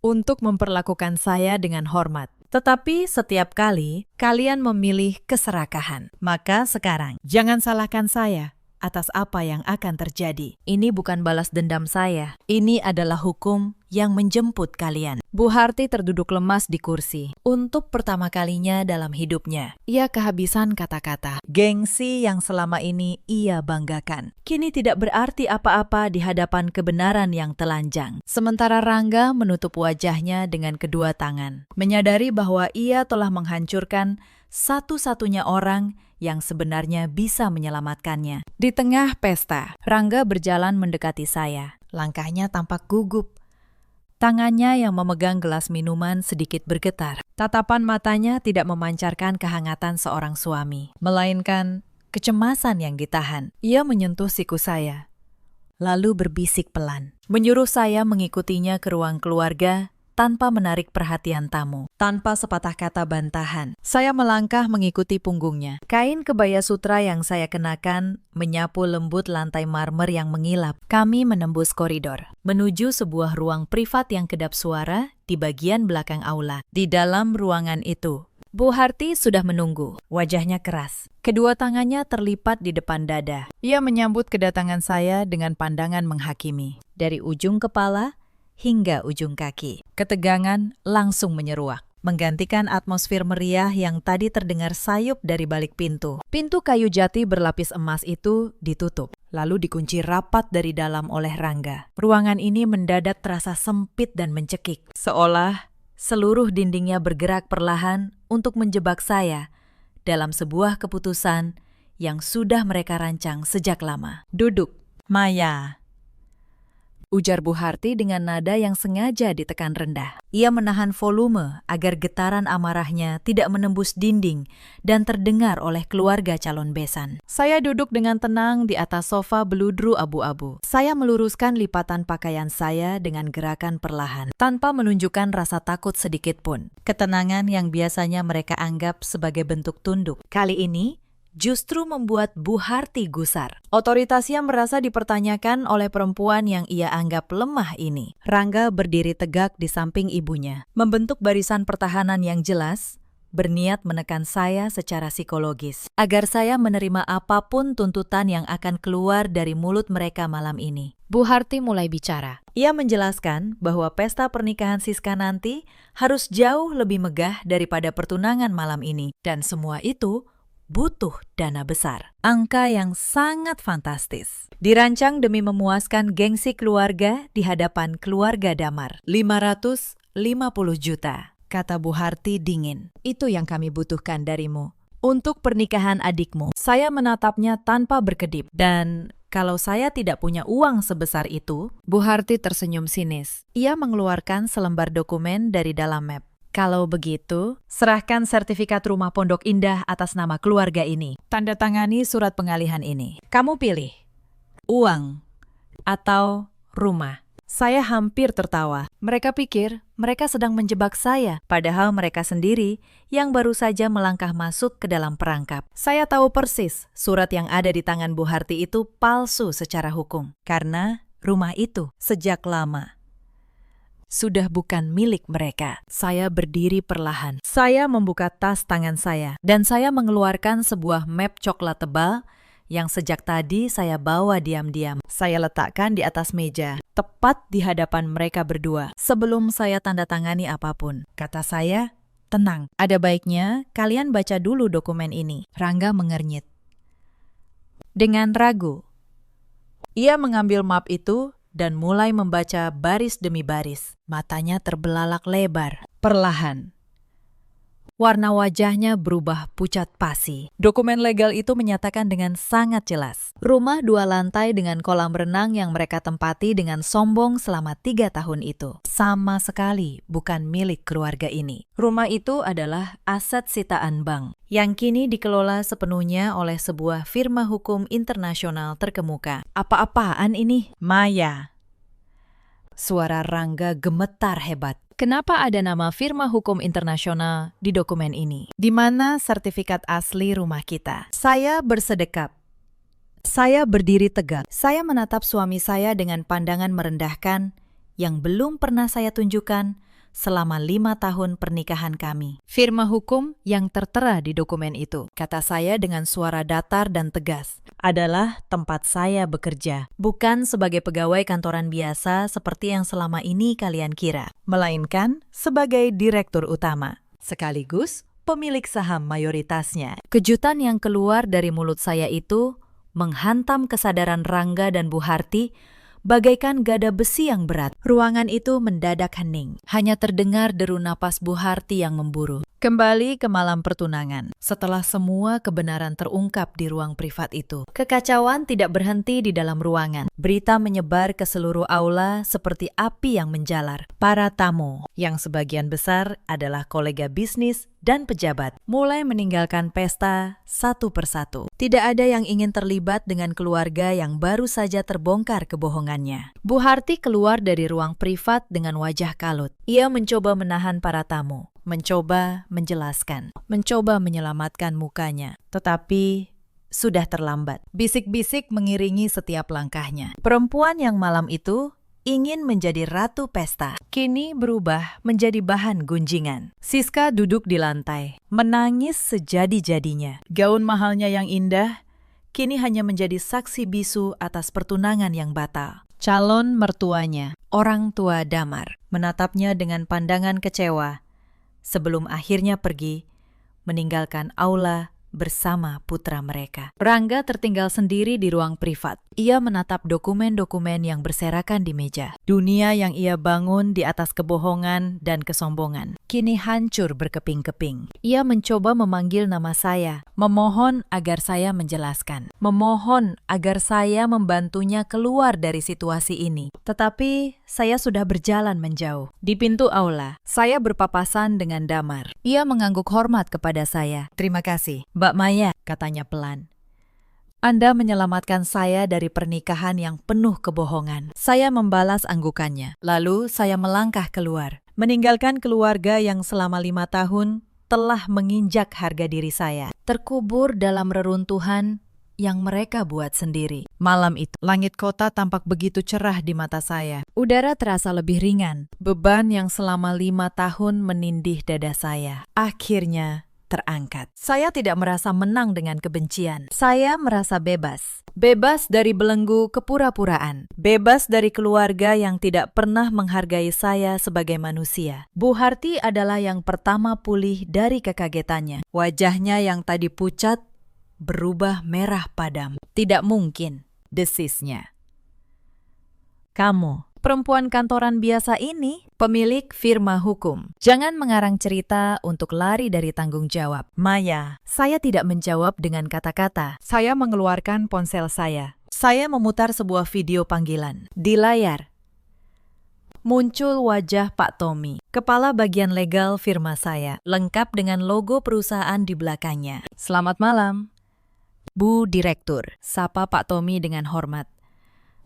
Untuk memperlakukan saya dengan hormat. Tetapi setiap kali, kalian memilih keserakahan. Maka sekarang, jangan salahkan saya atas apa yang akan terjadi. Ini bukan balas dendam saya. Ini adalah hukum yang menjemput kalian. Bu Harti terduduk lemas di kursi. Untuk pertama kalinya dalam hidupnya, ia kehabisan kata-kata. Gengsi yang selama ini ia banggakan, kini tidak berarti apa-apa di hadapan kebenaran yang telanjang. Sementara Rangga menutup wajahnya dengan kedua tangan, menyadari bahwa ia telah menghancurkan satu-satunya orang yang sebenarnya bisa menyelamatkannya. Di tengah pesta, Rangga berjalan mendekati saya. Langkahnya tampak gugup. Tangannya yang memegang gelas minuman sedikit bergetar. Tatapan matanya tidak memancarkan kehangatan seorang suami, melainkan kecemasan yang ditahan. Ia menyentuh siku saya, lalu berbisik pelan, menyuruh saya mengikutinya ke ruang keluarga tanpa menarik perhatian tamu, tanpa sepatah kata bantahan. Saya melangkah mengikuti punggungnya. Kain kebaya sutra yang saya kenakan menyapu lembut lantai marmer yang mengilap. Kami menembus koridor, menuju sebuah ruang privat yang kedap suara di bagian belakang aula. Di dalam ruangan itu, Bu Harti sudah menunggu. Wajahnya keras. Kedua tangannya terlipat di depan dada. Ia menyambut kedatangan saya dengan pandangan menghakimi. Dari ujung kepala hingga ujung kaki. Ketegangan langsung menyeruak, menggantikan atmosfer meriah yang tadi terdengar sayup dari balik pintu. Pintu kayu jati berlapis emas itu ditutup, lalu dikunci rapat dari dalam oleh Rangga. Ruangan ini mendadak terasa sempit dan mencekik, seolah seluruh dindingnya bergerak perlahan untuk menjebak saya dalam sebuah keputusan yang sudah mereka rancang sejak lama. Duduk, Maya, ujar Bu Harti dengan nada yang sengaja ditekan rendah. Ia menahan volume agar getaran amarahnya tidak menembus dinding dan terdengar oleh keluarga calon besan. Saya duduk dengan tenang di atas sofa beludru abu-abu. Saya meluruskan lipatan pakaian saya dengan gerakan perlahan, tanpa menunjukkan rasa takut sedikit pun. Ketenangan yang biasanya mereka anggap sebagai bentuk tunduk, kali ini justru membuat Bu Harti gusar. Otoritasnya merasa dipertanyakan oleh perempuan yang ia anggap lemah ini. Rangga berdiri tegak di samping ibunya, membentuk barisan pertahanan yang jelas, berniat menekan saya secara psikologis, agar saya menerima apapun tuntutan yang akan keluar dari mulut mereka malam ini. Bu Harti mulai bicara. Ia menjelaskan bahwa pesta pernikahan Siska nanti harus jauh lebih megah daripada pertunangan malam ini, dan semua itu butuh dana besar. Angka yang sangat fantastis. Dirancang demi memuaskan gengsi keluarga di hadapan keluarga Damar. 550 juta, kata Bu Harti dingin. Itu yang kami butuhkan darimu. Untuk pernikahan adikmu. Saya menatapnya tanpa berkedip. Dan kalau saya tidak punya uang sebesar itu, Bu Harti tersenyum sinis. Ia mengeluarkan selembar dokumen dari dalam map. Kalau begitu, serahkan sertifikat rumah Pondok Indah atas nama keluarga ini. Tanda tangani surat pengalihan ini. Kamu pilih, uang atau rumah. Saya hampir tertawa. Mereka pikir mereka sedang menjebak saya, padahal mereka sendiri yang baru saja melangkah masuk ke dalam perangkap. Saya tahu persis surat yang ada di tangan Bu Harti itu palsu secara hukum, karena rumah itu sejak lama sudah bukan milik mereka. Saya berdiri perlahan. Saya membuka tas tangan saya, dan saya mengeluarkan sebuah map coklat tebal yang sejak tadi saya bawa diam-diam. Saya letakkan di atas meja, tepat di hadapan mereka berdua. Sebelum saya tanda tangani apapun, kata saya, tenang, ada baiknya kalian baca dulu dokumen ini. Rangga mengernyit. Dengan ragu, ia mengambil map itu dan mulai membaca baris demi baris. Matanya terbelalak lebar. Perlahan, warna wajahnya berubah pucat pasi. Dokumen legal itu menyatakan dengan sangat jelas. Rumah 2 lantai dengan kolam renang yang mereka tempati dengan sombong selama 3 tahun itu sama sekali bukan milik keluarga ini. Rumah itu adalah aset sitaan bank yang kini dikelola sepenuhnya oleh sebuah firma hukum internasional terkemuka. Apa-apaan ini? Maya. Suara Rangga gemetar hebat. Kenapa ada nama firma hukum internasional di dokumen ini? Di mana sertifikat asli rumah kita? Saya bersedekap. Saya berdiri tegak. Saya menatap suami saya dengan pandangan merendahkan yang belum pernah saya tunjukkan selama 5 tahun pernikahan kami. Firma hukum yang tertera di dokumen itu, kata saya dengan suara datar dan tegas, adalah tempat saya bekerja. Bukan sebagai pegawai kantoran biasa seperti yang selama ini kalian kira, melainkan sebagai direktur utama, sekaligus pemilik saham mayoritasnya. Kejutan yang keluar dari mulut saya itu menghantam kesadaran Rangga dan Bu Harti bagaikan gada besi yang berat. Ruangan itu mendadak hening. Hanya terdengar deru napas Bu Harti yang memburu. Kembali ke malam pertunangan. Setelah semua kebenaran terungkap di ruang privat itu, kekacauan tidak berhenti di dalam ruangan. Berita menyebar ke seluruh aula seperti api yang menjalar. Para tamu, yang sebagian besar adalah kolega bisnis dan pejabat, mulai meninggalkan pesta satu persatu. Tidak ada yang ingin terlibat dengan keluarga yang baru saja terbongkar kebohongannya. Bu Harti keluar dari ruang privat dengan wajah kalut. Ia mencoba menahan para tamu, mencoba menjelaskan, mencoba menyelamatkan mukanya. Tetapi sudah terlambat. Bisik-bisik mengiringi setiap langkahnya. Perempuan yang malam itu ingin menjadi ratu pesta, kini berubah menjadi bahan gunjingan. Siska duduk di lantai, menangis sejadi-jadinya. Gaun mahalnya yang indah, kini hanya menjadi saksi bisu atas pertunangan yang batal. Calon mertuanya, orang tua Damar, menatapnya dengan pandangan kecewa sebelum akhirnya pergi, meninggalkan aula bersama putra mereka. Rangga tertinggal sendiri di ruang privat. Ia menatap dokumen-dokumen yang berserakan di meja. Dunia yang ia bangun di atas kebohongan dan kesombongan kini hancur berkeping-keping. Ia mencoba memanggil nama saya, memohon agar saya menjelaskan, memohon agar saya membantunya keluar dari situasi ini. Tetapi saya sudah berjalan menjauh. Di pintu aula, saya berpapasan dengan Damar. Ia mengangguk hormat kepada saya. Terima kasih, Mbak Maya, katanya pelan. Anda menyelamatkan saya dari pernikahan yang penuh kebohongan. Saya membalas anggukannya. Lalu saya melangkah keluar, meninggalkan keluarga yang selama 5 tahun telah menginjak harga diri saya, terkubur dalam reruntuhan yang mereka buat sendiri. Malam itu, langit kota tampak begitu cerah di mata saya. Udara terasa lebih ringan. Beban yang selama 5 tahun menindih dada saya akhirnya terangkat. Saya tidak merasa menang dengan kebencian. Saya merasa bebas. Bebas dari belenggu kepura-puraan. Bebas dari keluarga yang tidak pernah menghargai saya sebagai manusia. Bu Harti adalah yang pertama pulih dari kekagetannya. Wajahnya yang tadi pucat berubah merah padam. Tidak mungkin, desisnya. Kamu, perempuan kantoran biasa ini, pemilik firma hukum. Jangan mengarang cerita untuk lari dari tanggung jawab. Maya, saya tidak menjawab dengan kata-kata. Saya mengeluarkan ponsel saya. Saya memutar sebuah video panggilan. Di layar muncul wajah Pak Tommy, kepala bagian legal firma saya, lengkap dengan logo perusahaan di belakangnya. Selamat malam, Bu Direktur, sapa Pak Tommy dengan hormat.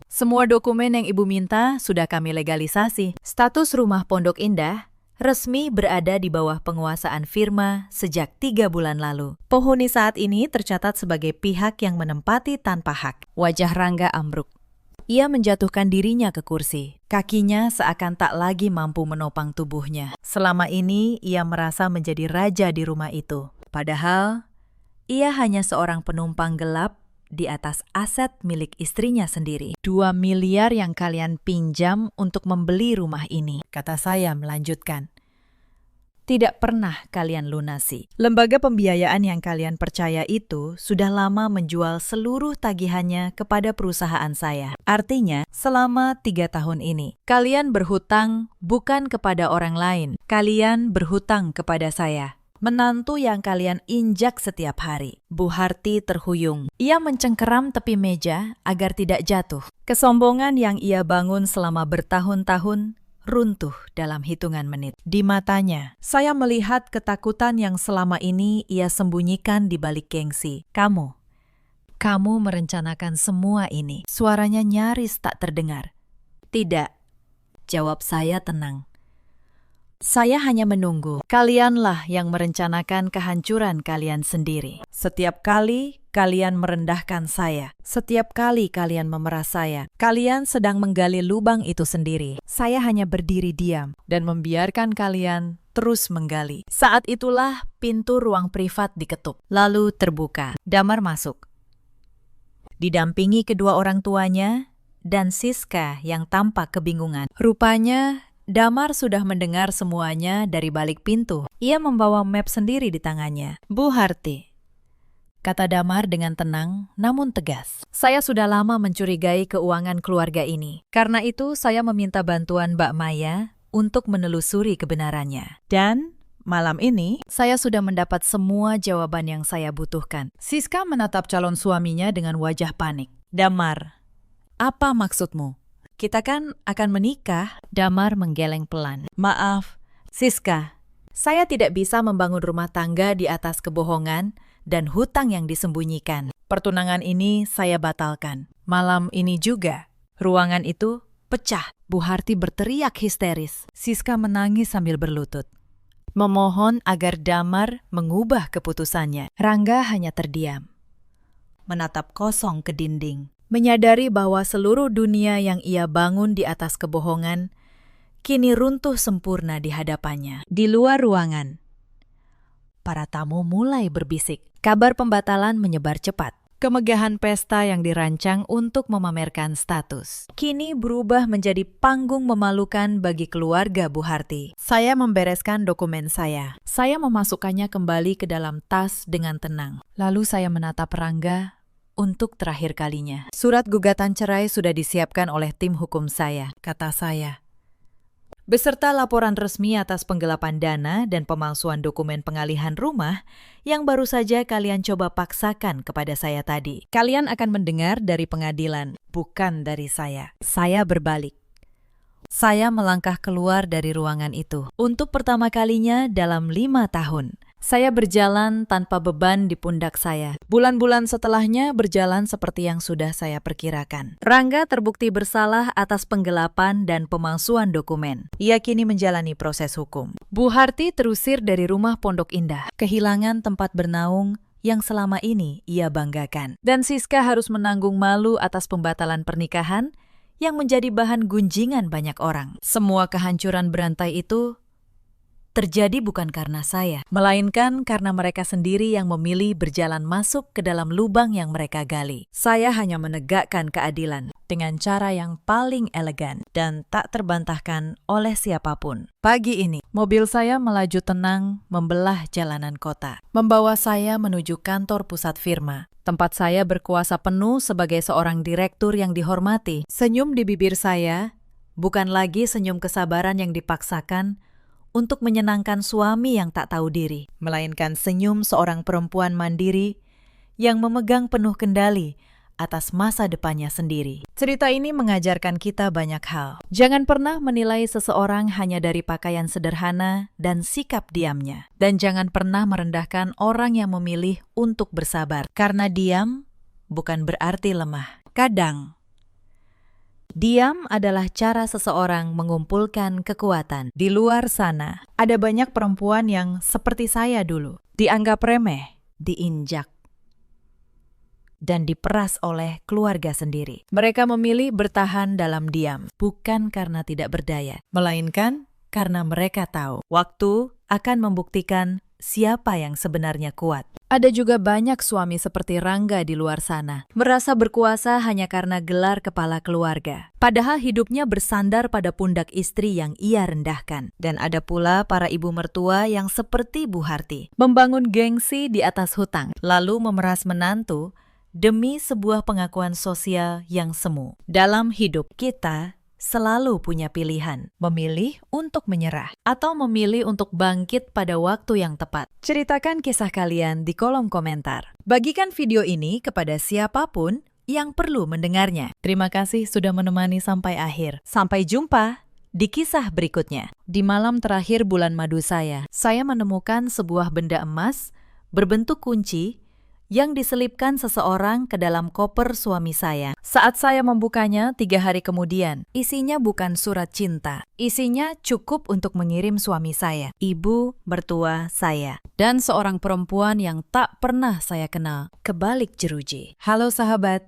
Semua dokumen yang Ibu minta sudah kami legalisasi. Status rumah Pondok Indah resmi berada di bawah penguasaan firma sejak 3 bulan lalu. Penghuni saat ini tercatat sebagai pihak yang menempati tanpa hak. Wajah Rangga ambruk. Ia menjatuhkan dirinya ke kursi. Kakinya seakan tak lagi mampu menopang tubuhnya. Selama ini ia merasa menjadi raja di rumah itu. Padahal ia hanya seorang penumpang gelap di atas aset milik istrinya sendiri. 2 miliar yang kalian pinjam untuk membeli rumah ini, kata saya melanjutkan. Tidak pernah kalian lunasi. Lembaga pembiayaan yang kalian percaya itu sudah lama menjual seluruh tagihannya kepada perusahaan saya. Artinya, selama 3 tahun ini, kalian berhutang bukan kepada orang lain. Kalian berhutang kepada saya. Menantu yang kalian injak setiap hari. Bu Harti terhuyung. Ia mencengkeram tepi meja agar tidak jatuh. Kesombongan yang ia bangun selama bertahun-tahun runtuh dalam hitungan menit. Di matanya, saya melihat ketakutan yang selama ini ia sembunyikan di balik gengsi. Kamu merencanakan semua ini. Suaranya nyaris tak terdengar. Tidak, jawab saya tenang. Saya hanya menunggu. Kalianlah yang merencanakan kehancuran kalian sendiri. Setiap kali kalian merendahkan saya, setiap kali kalian memeras saya, kalian sedang menggali lubang itu sendiri. Saya hanya berdiri diam dan membiarkan kalian terus menggali. Saat itulah pintu ruang privat diketuk, lalu terbuka. Damar masuk. Didampingi kedua orang tuanya dan Siska yang tampak kebingungan. Rupanya Damar sudah mendengar semuanya dari balik pintu. Ia membawa map sendiri di tangannya. Bu Harti, kata Damar dengan tenang namun tegas. Saya sudah lama mencurigai keuangan keluarga ini. Karena itu saya meminta bantuan Mbak Maya untuk menelusuri kebenarannya. Dan malam ini saya sudah mendapat semua jawaban yang saya butuhkan. Siska menatap calon suaminya dengan wajah panik. Damar, apa maksudmu? Kita kan akan menikah. Damar menggeleng pelan. Maaf, Siska. Saya tidak bisa membangun rumah tangga di atas kebohongan dan hutang yang disembunyikan. Pertunangan ini saya batalkan. Malam ini juga, ruangan itu pecah. Bu Harti berteriak histeris. Siska menangis sambil berlutut, memohon agar Damar mengubah keputusannya. Rangga hanya terdiam, menatap kosong ke dinding. Menyadari bahwa seluruh dunia yang ia bangun di atas kebohongan kini runtuh sempurna di hadapannya. Di luar ruangan, para tamu mulai berbisik. Kabar pembatalan menyebar cepat. Kemegahan pesta yang dirancang untuk memamerkan status kini berubah menjadi panggung memalukan bagi keluarga Bu Harti. Saya membereskan dokumen saya. Saya memasukkannya kembali ke dalam tas dengan tenang. Lalu saya menatap Rangga untuk terakhir kalinya. Surat gugatan cerai sudah disiapkan oleh tim hukum saya, kata saya, beserta laporan resmi atas penggelapan dana dan pemalsuan dokumen pengalihan rumah yang baru saja kalian coba paksakan kepada saya tadi. Kalian akan mendengar dari pengadilan, bukan dari saya. Saya berbalik. Saya melangkah keluar dari ruangan itu. Untuk pertama kalinya dalam 5 tahun, saya berjalan tanpa beban di pundak saya. Bulan-bulan setelahnya berjalan seperti yang sudah saya perkirakan. Rangga terbukti bersalah atas penggelapan dan pemalsuan dokumen. Ia kini menjalani proses hukum. Bu Harti terusir dari rumah Pondok Indah, kehilangan tempat bernaung yang selama ini ia banggakan. Dan Siska harus menanggung malu atas pembatalan pernikahan yang menjadi bahan gunjingan banyak orang. Semua kehancuran berantai itu terjadi bukan karena saya, melainkan karena mereka sendiri yang memilih berjalan masuk ke dalam lubang yang mereka gali. Saya hanya menegakkan keadilan dengan cara yang paling elegan dan tak terbantahkan oleh siapapun. Pagi ini, mobil saya melaju tenang membelah jalanan kota, membawa saya menuju kantor pusat firma, tempat saya berkuasa penuh sebagai seorang direktur yang dihormati. Senyum di bibir saya bukan lagi senyum kesabaran yang dipaksakan untuk menyenangkan suami yang tak tahu diri, melainkan senyum seorang perempuan mandiri yang memegang penuh kendali atas masa depannya sendiri. Cerita ini mengajarkan kita banyak hal. Jangan pernah menilai seseorang hanya dari pakaian sederhana dan sikap diamnya. Dan jangan pernah merendahkan orang yang memilih untuk bersabar. Karena diam bukan berarti lemah. Kadang, Diam adalah cara seseorang mengumpulkan kekuatan. Di luar sana, ada banyak perempuan yang seperti saya dulu. Dianggap remeh, diinjak, dan diperas oleh keluarga sendiri. Mereka memilih bertahan dalam diam, bukan karena tidak berdaya, melainkan karena mereka tahu waktu akan membuktikan siapa yang sebenarnya kuat. Ada juga banyak suami seperti Rangga di luar sana, merasa berkuasa hanya karena gelar kepala keluarga. Padahal hidupnya bersandar pada pundak istri yang ia rendahkan. Dan ada pula para ibu mertua yang seperti Bu Harti, membangun gengsi di atas hutang, lalu memeras menantu demi sebuah pengakuan sosial yang semu. Dalam hidup kita selalu punya pilihan, memilih untuk menyerah atau memilih untuk bangkit pada waktu yang tepat. Ceritakan kisah kalian di kolom komentar. Bagikan video ini kepada siapapun yang perlu mendengarnya. Terima kasih sudah menemani sampai akhir. Sampai jumpa di kisah berikutnya. Di malam terakhir bulan madu saya menemukan sebuah benda emas berbentuk kunci yang diselipkan seseorang ke dalam koper suami saya. Saat saya membukanya 3 hari kemudian, isinya bukan surat cinta. Isinya cukup untuk mengirim suami saya, ibu mertua saya, dan seorang perempuan yang tak pernah saya kenal, ke balik jeruji. Halo sahabat,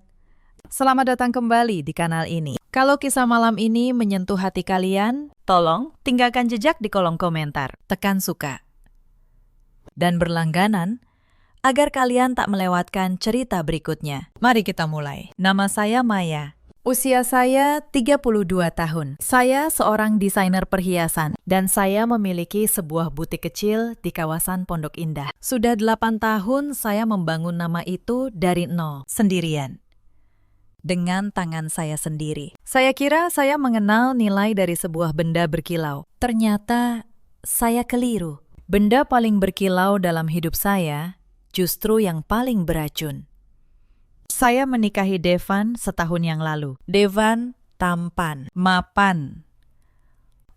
selamat datang kembali di kanal ini. Kalau kisah malam ini menyentuh hati kalian, tolong tinggalkan jejak di kolom komentar, tekan suka, dan berlangganan agar kalian tak melewatkan cerita berikutnya. Mari kita mulai. Nama saya Maya. Usia saya 32 tahun. Saya seorang desainer perhiasan dan saya memiliki sebuah butik kecil di kawasan Pondok Indah. Sudah 8 tahun saya membangun nama itu dari nol, sendirian, dengan tangan saya sendiri. Saya kira saya mengenal nilai dari sebuah benda berkilau. Ternyata saya keliru. Benda paling berkilau dalam hidup saya justru yang paling beracun. Saya menikahi Devan setahun yang lalu. Devan tampan, mapan,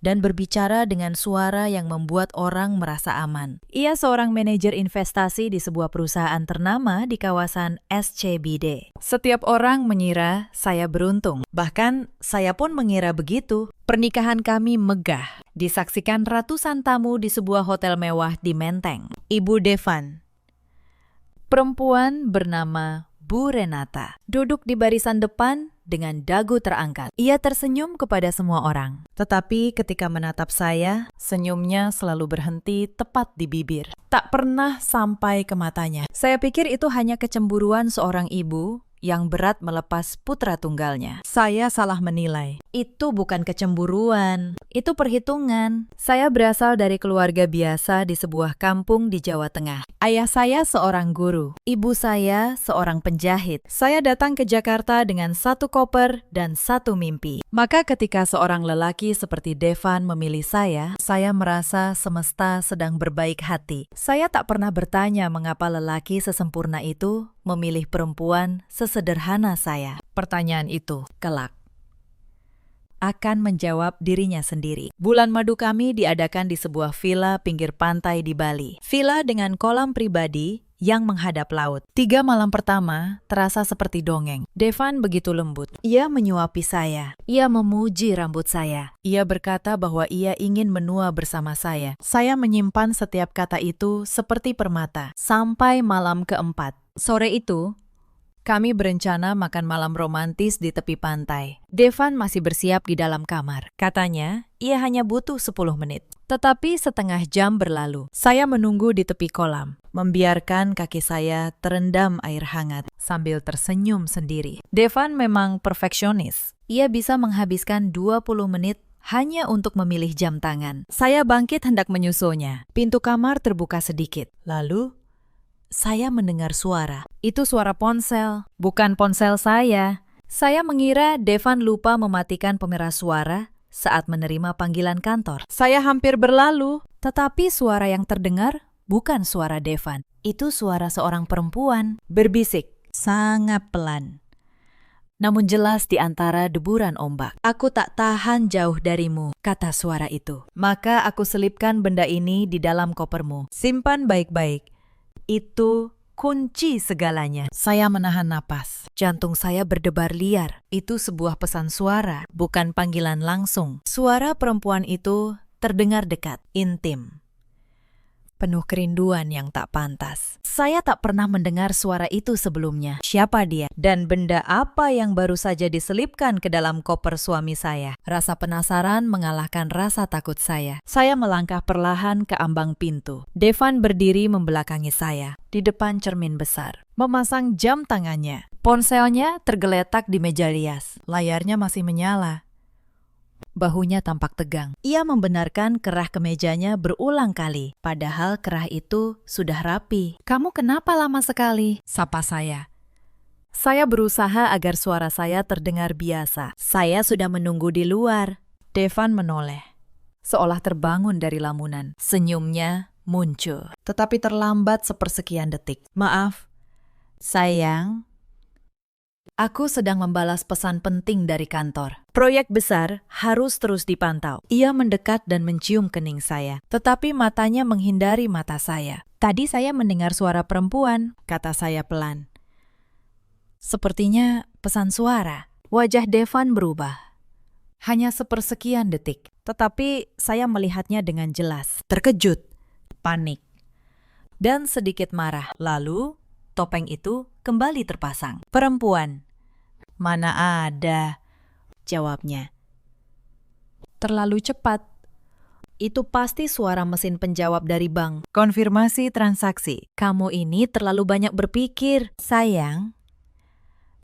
dan berbicara dengan suara yang membuat orang merasa aman. Ia seorang manajer investasi di sebuah perusahaan ternama di kawasan SCBD. Setiap orang mengira saya beruntung. Bahkan saya pun mengira begitu. Pernikahan kami megah, disaksikan ratusan tamu di sebuah hotel mewah di Menteng. Ibu Devan, perempuan bernama Bu Renata, duduk di barisan depan dengan dagu terangkat. Ia tersenyum kepada semua orang. Tetapi ketika menatap saya, senyumnya selalu berhenti tepat di bibir. Tak pernah sampai ke matanya. Saya pikir itu hanya kecemburuan seorang ibu yang berat melepas putra tunggalnya. Saya salah menilai. Itu bukan kecemburuan, itu perhitungan. Saya berasal dari keluarga biasa di sebuah kampung di Jawa Tengah. Ayah saya seorang guru, ibu saya seorang penjahit. Saya datang ke Jakarta dengan 1 koper dan 1 mimpi. Maka ketika seorang lelaki seperti Devan memilih saya merasa semesta sedang berbaik hati. Saya tak pernah bertanya mengapa lelaki sesempurna itu memilih perempuan sesederhana saya. Pertanyaan itu kelak akan menjawab dirinya sendiri. Bulan madu kami diadakan di sebuah villa pinggir pantai di Bali. Villa dengan kolam pribadi yang menghadap laut. 3 malam pertama terasa seperti dongeng. Devan begitu lembut. Ia menyuapi saya. Ia memuji rambut saya. Ia berkata bahwa ia ingin menua bersama saya. Saya menyimpan setiap kata itu seperti permata. Sampai malam keempat. Sore itu, kami berencana makan malam romantis di tepi pantai. Devan masih bersiap di dalam kamar. Katanya, ia hanya butuh 10 menit. Tetapi setengah jam berlalu. Saya menunggu di tepi kolam, membiarkan kaki saya terendam air hangat sambil tersenyum sendiri. Devan memang perfeksionis. Ia bisa menghabiskan 20 menit hanya untuk memilih jam tangan. Saya bangkit hendak menyusulnya. Pintu kamar terbuka sedikit. Lalu saya mendengar suara. Itu suara ponsel, bukan ponsel saya. Saya mengira Devan lupa mematikan pemeras suara saat menerima panggilan kantor. Saya hampir berlalu, tetapi suara yang terdengar bukan suara Devan. Itu suara seorang perempuan, berbisik, sangat pelan, namun jelas di antara deburan ombak. Aku tak tahan jauh darimu, kata suara itu. Maka aku selipkan benda ini di dalam kopermu. Simpan baik-baik. Itu kunci segalanya. Saya menahan napas. Jantung saya berdebar liar. Itu sebuah pesan suara, bukan panggilan langsung. Suara perempuan itu terdengar dekat, intim. Penuh kerinduan yang tak pantas. Saya tak pernah mendengar suara itu sebelumnya. Siapa dia? Dan benda apa yang baru saja diselipkan ke dalam koper suami saya? Rasa penasaran mengalahkan rasa takut saya. Saya melangkah perlahan ke ambang pintu. Devan berdiri membelakangi saya, di depan cermin besar, memasang jam tangannya. Ponselnya tergeletak di meja rias. Layarnya masih menyala. Bahunya tampak tegang. Ia membenarkan kerah kemejanya berulang kali, padahal kerah itu sudah rapi. "Kamu kenapa lama sekali?" sapa saya. Saya berusaha agar suara saya terdengar biasa. "Saya sudah menunggu di luar." Devan menoleh, seolah terbangun dari lamunan. Senyumnya muncul, tetapi terlambat sepersekian detik. "Maaf, sayang. Aku sedang membalas pesan penting dari kantor. Proyek besar harus terus dipantau." Ia mendekat dan mencium kening saya, tetapi matanya menghindari mata saya. "Tadi saya mendengar suara perempuan," kata saya pelan. Sepertinya pesan suara. Wajah Devan berubah. Hanya sepersekian detik, tetapi saya melihatnya dengan jelas. Terkejut, panik, dan sedikit marah. Lalu topeng itu kembali terpasang. "Perempuan." "Mana ada," jawabnya. Terlalu cepat. Itu pasti suara mesin penjawab dari bank. "Konfirmasi transaksi. Kamu ini terlalu banyak berpikir, sayang."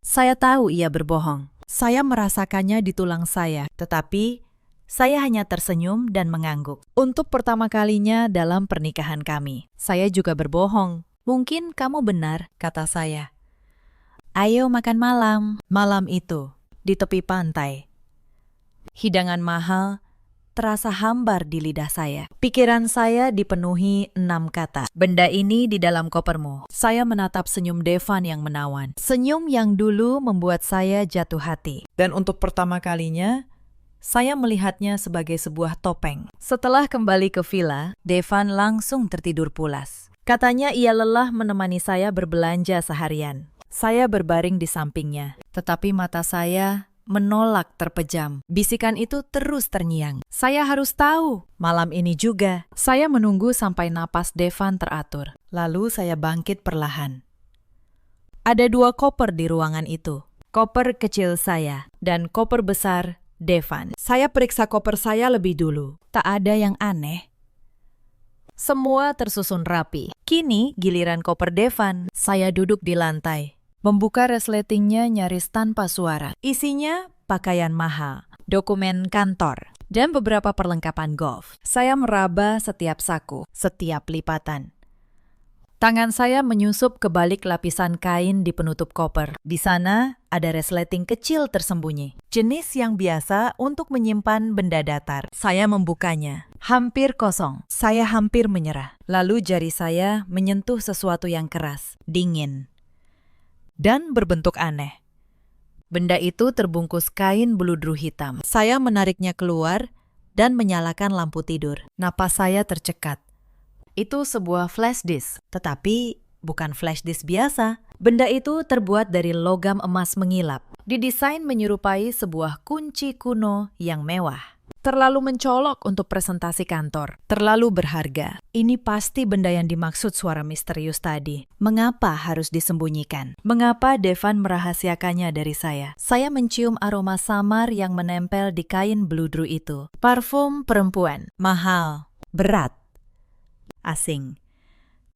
Saya tahu ia berbohong. Saya merasakannya di tulang saya, tetapi saya hanya tersenyum dan mengangguk. Untuk pertama kalinya dalam pernikahan kami, saya juga berbohong. "Mungkin kamu benar," kata saya. "Ayo makan malam." Malam itu, di tepi pantai. Hidangan mahal terasa hambar di lidah saya. Pikiran saya dipenuhi 6 kata. "Benda ini di dalam kopermu." Saya menatap senyum Devan yang menawan. Senyum yang dulu membuat saya jatuh hati. Dan untuk pertama kalinya, saya melihatnya sebagai sebuah topeng. Setelah kembali ke villa, Devan langsung tertidur pulas. Katanya ia lelah menemani saya berbelanja seharian. Saya berbaring di sampingnya, tetapi mata saya menolak terpejam. Bisikan itu terus terngiang. Saya harus tahu. Malam ini juga. Saya menunggu sampai napas Devan teratur. Lalu saya bangkit perlahan. Ada 2 koper di ruangan itu. Koper kecil saya dan koper besar Devan. Saya periksa koper saya lebih dulu. Tak ada yang aneh. Semua tersusun rapi. Kini giliran koper Devan. Saya duduk di lantai, membuka resletingnya nyaris tanpa suara. Isinya pakaian mahal, dokumen kantor, dan beberapa perlengkapan golf. Saya meraba setiap saku, setiap lipatan. Tangan saya menyusup ke balik lapisan kain di penutup koper. Di sana ada resleting kecil tersembunyi, jenis yang biasa untuk menyimpan benda datar. Saya membukanya. Hampir kosong. Saya hampir menyerah. Lalu jari saya menyentuh sesuatu yang keras, dingin, dan berbentuk aneh. Benda itu terbungkus kain beludru hitam. Saya menariknya keluar dan menyalakan lampu tidur. Napas saya tercekat. Itu sebuah flash disk, tetapi bukan flash disk biasa. Benda itu terbuat dari logam emas mengilap. Didesain menyerupai sebuah kunci kuno yang mewah. Terlalu mencolok untuk presentasi kantor. Terlalu berharga. Ini pasti benda yang dimaksud suara misterius tadi. Mengapa harus disembunyikan? Mengapa Devan merahasiakannya dari saya? Saya mencium aroma samar yang menempel di kain beludru itu. Parfum perempuan. Mahal. Berat. Asing.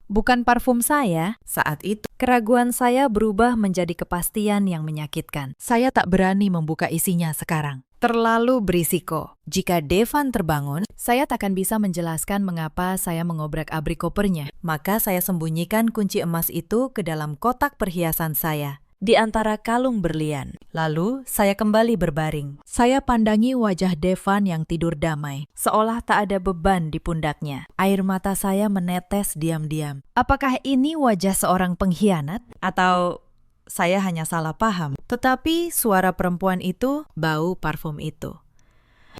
Bukan parfum saya. Saat itu, keraguan saya berubah menjadi kepastian yang menyakitkan. Saya tak berani membuka isinya sekarang. Terlalu berisiko. Jika Devan terbangun, saya takkan bisa menjelaskan mengapa saya mengobrak-abrik kopernya. Maka saya sembunyikan kunci emas itu ke dalam kotak perhiasan saya, di antara kalung berlian. Lalu saya kembali berbaring. Saya pandangi wajah Devan yang tidur damai, seolah tak ada beban di pundaknya. Air mata saya menetes diam-diam. Apakah ini wajah seorang pengkhianat? Atau saya hanya salah paham? Tetapi suara perempuan itu, bau parfum itu,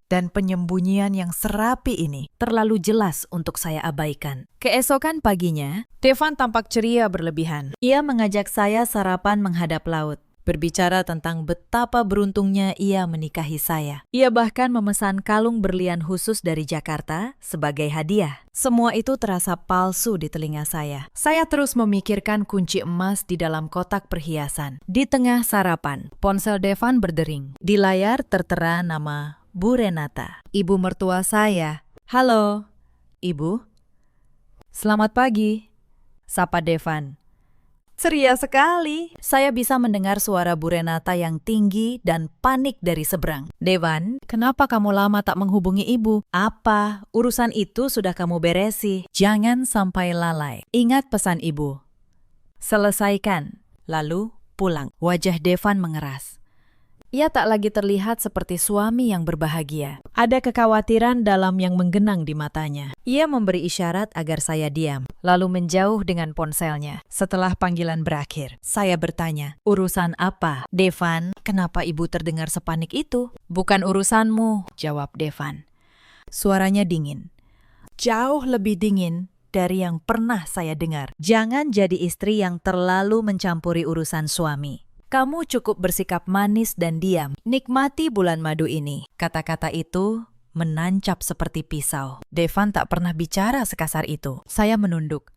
Dan penyembunyian yang serapi ini terlalu jelas untuk saya abaikan. Keesokan paginya, Devan tampak ceria berlebihan. Ia mengajak saya sarapan menghadap laut, berbicara tentang betapa beruntungnya ia menikahi saya. Ia bahkan memesan kalung berlian khusus dari Jakarta sebagai hadiah. Semua itu terasa palsu di telinga saya. Saya terus memikirkan kunci emas di dalam kotak perhiasan. Di tengah sarapan, ponsel Devan berdering. Di layar tertera nama Bu Renata, ibu mertua saya. "Halo, Ibu." "Selamat pagi," sapa Devan. Ceria sekali. Saya bisa mendengar suara Bu Renata yang tinggi dan panik dari seberang. "Devan, kenapa kamu lama tak menghubungi ibu?" "Apa? Urusan itu sudah kamu beresi. Jangan sampai lalai. Ingat pesan ibu. Selesaikan, lalu pulang." Wajah Devan mengeras. Ia tak lagi terlihat seperti suami yang berbahagia. Ada kekhawatiran dalam yang menggenang di matanya. Ia memberi isyarat agar saya diam, lalu menjauh dengan ponselnya. Setelah panggilan berakhir, saya bertanya, "Urusan apa, Devan? Kenapa ibu terdengar sepanik itu?" "Bukan urusanmu," jawab Devan. Suaranya dingin. Jauh lebih dingin dari yang pernah saya dengar. "Jangan jadi istri yang terlalu mencampuri urusan suami. Kamu cukup bersikap manis dan diam. Nikmati bulan madu ini." Kata-kata itu menancap seperti pisau. Devan tak pernah bicara sekasar itu. Saya menunduk,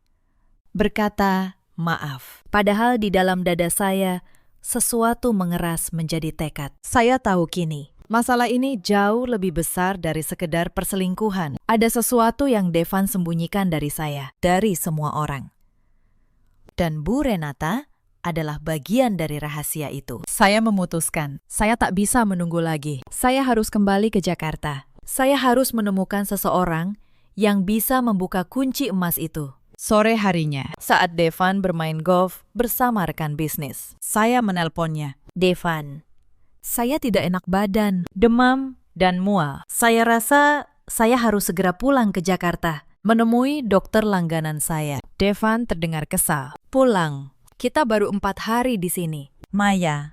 berkata maaf. Padahal di dalam dada saya, sesuatu mengeras menjadi tekad. Saya tahu kini, masalah ini jauh lebih besar dari sekedar perselingkuhan. Ada sesuatu yang Devan sembunyikan dari saya, dari semua orang. Dan Bu Renata adalah bagian dari rahasia itu. Saya memutuskan, saya tak bisa menunggu lagi. Saya harus kembali ke Jakarta. Saya harus menemukan seseorang yang bisa membuka kunci emas itu. Sore harinya, saat Devan bermain golf bersama rekan bisnis, saya menelponnya. "Devan, saya tidak enak badan, demam, dan mual. Saya rasa saya harus segera pulang ke Jakarta, menemui dokter langganan saya." Devan terdengar kesal. "Pulang? Kita baru 4 hari di sini." "Maya,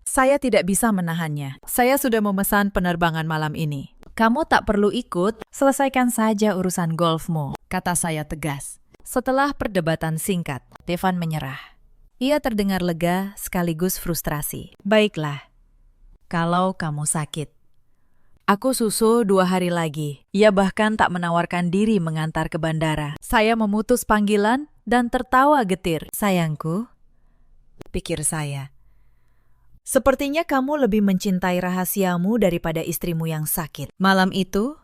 saya tidak bisa menahannya. Saya sudah memesan penerbangan malam ini. Kamu tak perlu ikut, selesaikan saja urusan golfmu," kata saya tegas. Setelah perdebatan singkat, Devan menyerah. Ia terdengar lega sekaligus frustrasi. "Baiklah, kalau kamu sakit. Aku susul 2 hari lagi." Ia bahkan tak menawarkan diri mengantar ke bandara. Saya memutus panggilan dan tertawa getir. "Sayangku," pikir saya, "sepertinya kamu lebih mencintai rahasiamu daripada istrimu yang sakit." Malam itu,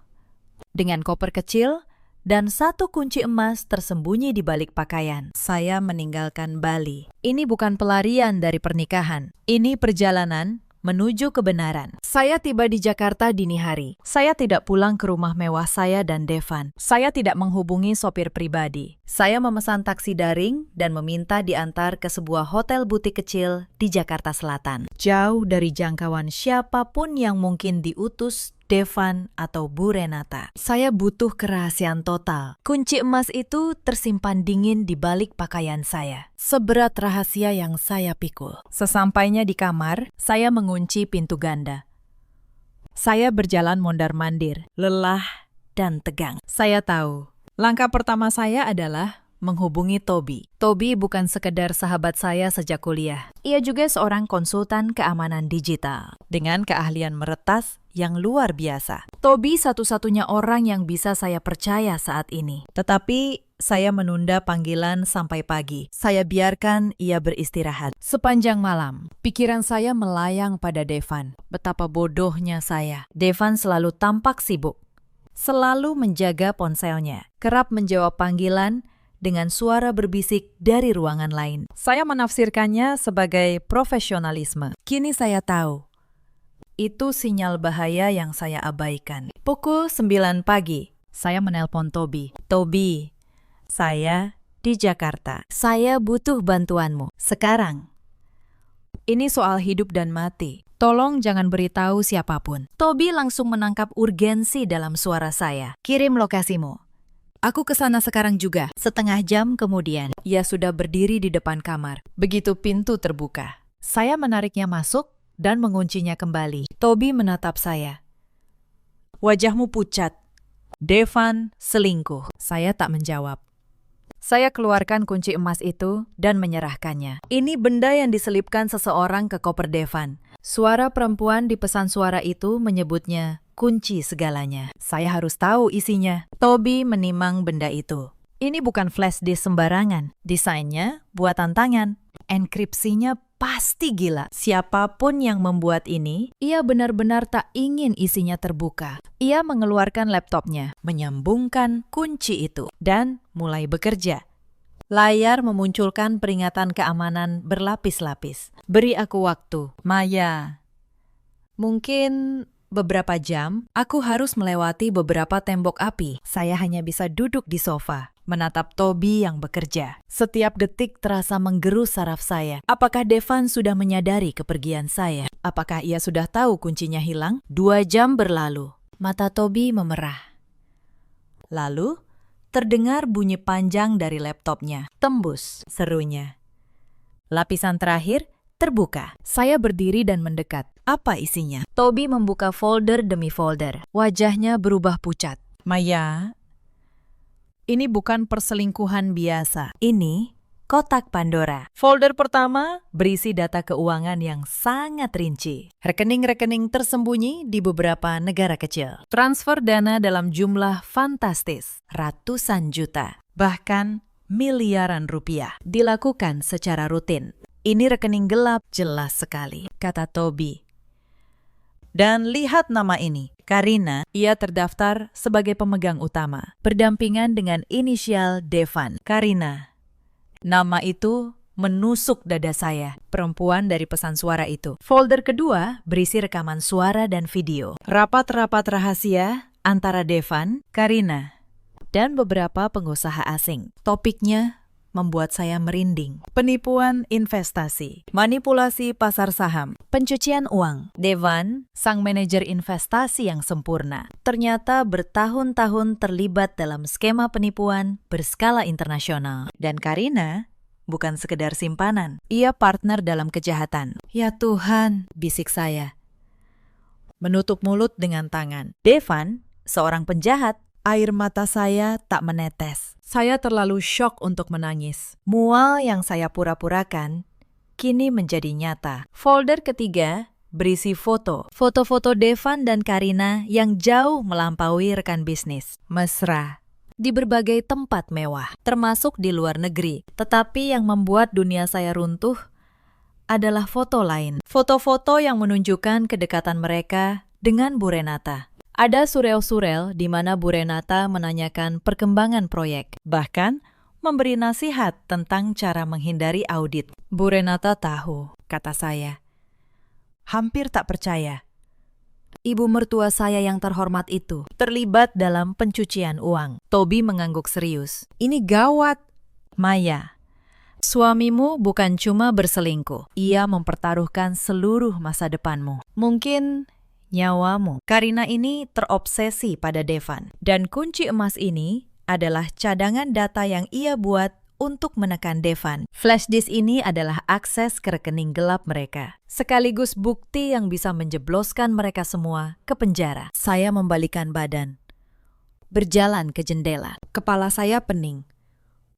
dengan koper kecil dan 1 kunci emas tersembunyi di balik pakaian, saya meninggalkan Bali. Ini bukan pelarian dari pernikahan. Ini perjalanan menuju kebenaran. Saya tiba di Jakarta dini hari. Saya tidak pulang ke rumah mewah saya dan Devan. Saya tidak menghubungi sopir pribadi. Saya memesan taksi daring dan meminta diantar ke sebuah hotel butik kecil di Jakarta Selatan. Jauh dari jangkauan siapapun yang mungkin diutus Devan atau Bu Renata. Saya butuh kerahasiaan total. Kunci emas itu tersimpan dingin di balik pakaian saya. Seberat rahasia yang saya pikul. Sesampainya di kamar, saya mengunci pintu ganda. Saya berjalan mondar-mandir, lelah dan tegang. Saya tahu, langkah pertama saya adalah menghubungi Toby. Toby bukan sekedar sahabat saya sejak kuliah. Ia juga seorang konsultan keamanan digital dengan keahlian meretas yang luar biasa. Toby satu-satunya orang yang bisa saya percaya saat ini. Tetapi saya menunda panggilan sampai pagi. Saya biarkan ia beristirahat. Sepanjang malam, pikiran saya melayang pada Devan. Betapa bodohnya saya. Devan selalu tampak sibuk. Selalu menjaga ponselnya. Kerap menjawab panggilan dengan suara berbisik dari ruangan lain. Saya menafsirkannya sebagai profesionalisme. Kini saya tahu, itu sinyal bahaya yang saya abaikan. Pukul 9 pagi, saya menelpon Toby. "Toby, saya di Jakarta. Saya butuh bantuanmu sekarang. Ini soal hidup dan mati. Tolong jangan beritahu siapapun." Toby langsung menangkap urgensi dalam suara saya. "Kirim lokasimu. Aku ke sana sekarang juga." Setengah jam kemudian, ia sudah berdiri di depan kamar. Begitu pintu terbuka, saya menariknya masuk dan menguncinya kembali. Toby menatap saya. Wajahmu pucat. Devan selingkuh. Saya tak menjawab. Saya keluarkan kunci emas itu dan menyerahkannya. Ini benda yang diselipkan seseorang ke koper Devan. Suara perempuan di pesan suara itu menyebutnya kunci segalanya. Saya harus tahu isinya. Toby menimang benda itu. Ini bukan flash disk sembarangan. Desainnya buatan tangan. Enkripsinya pasti gila. Siapapun yang membuat ini, ia benar-benar tak ingin isinya terbuka. Ia mengeluarkan laptopnya, menyambungkan kunci itu, dan mulai bekerja. Layar memunculkan peringatan keamanan berlapis-lapis. Beri aku waktu, Maya. Mungkin beberapa jam, aku harus melewati beberapa tembok api. Saya hanya bisa duduk di sofa, menatap Toby yang bekerja. Setiap detik terasa menggerus saraf saya. Apakah Devan sudah menyadari kepergian saya? Apakah ia sudah tahu kuncinya hilang? 2 jam berlalu. Mata Toby memerah. Lalu, terdengar bunyi panjang dari laptopnya. Tembus, serunya. Lapisan terakhir terbuka. Saya berdiri dan mendekat. Apa isinya? Toby membuka folder demi folder. Wajahnya berubah pucat. Maya, ini bukan perselingkuhan biasa. Ini kotak Pandora. Folder pertama berisi data keuangan yang sangat rinci. Rekening-rekening tersembunyi di beberapa negara kecil. Transfer dana dalam jumlah fantastis. Ratusan juta. Bahkan miliaran rupiah. Dilakukan secara rutin. Ini rekening gelap jelas sekali, kata Toby. Dan lihat nama ini, Karina. Ia terdaftar sebagai pemegang utama, berdampingan dengan inisial Devan. Karina. Nama itu menusuk dada saya, perempuan dari pesan suara itu. Folder kedua berisi rekaman suara dan video. Rapat-rapat rahasia antara Devan, Karina, dan beberapa pengusaha asing. Topiknya membuat saya merinding. Penipuan investasi, manipulasi pasar saham, pencucian uang. Devan, sang manajer investasi yang sempurna, ternyata bertahun-tahun terlibat dalam skema penipuan berskala internasional. Dan Karina bukan sekedar simpanan, ia partner dalam kejahatan. Ya Tuhan, bisik saya. Menutup mulut dengan tangan. Devan, seorang penjahat. Air mata saya tak menetes. Saya terlalu syok untuk menangis. Mual yang saya pura-purakan kini menjadi nyata. Folder ketiga berisi foto. Foto-foto Devan dan Karina yang jauh melampaui rekan bisnis. Mesra. Di berbagai tempat mewah, termasuk di luar negeri. Tetapi yang membuat dunia saya runtuh adalah foto lain. Foto-foto yang menunjukkan kedekatan mereka dengan Bu Renata. Ada surel-surel di mana Bu Renata menanyakan perkembangan proyek, bahkan memberi nasihat tentang cara menghindari audit. Bu Renata tahu, kata saya. Hampir tak percaya. Ibu mertua saya yang terhormat itu terlibat dalam pencucian uang. Toby mengangguk serius. Ini gawat. Maya, suamimu bukan cuma berselingkuh. Ia mempertaruhkan seluruh masa depanmu. Mungkin nyawamu. Karina ini terobsesi pada Devan. Dan kunci emas ini adalah cadangan data yang ia buat untuk menekan Devan. Flash disk ini adalah akses ke rekening gelap mereka. Sekaligus bukti yang bisa menjebloskan mereka semua ke penjara. Saya membalikan badan. Berjalan ke jendela. Kepala saya pening.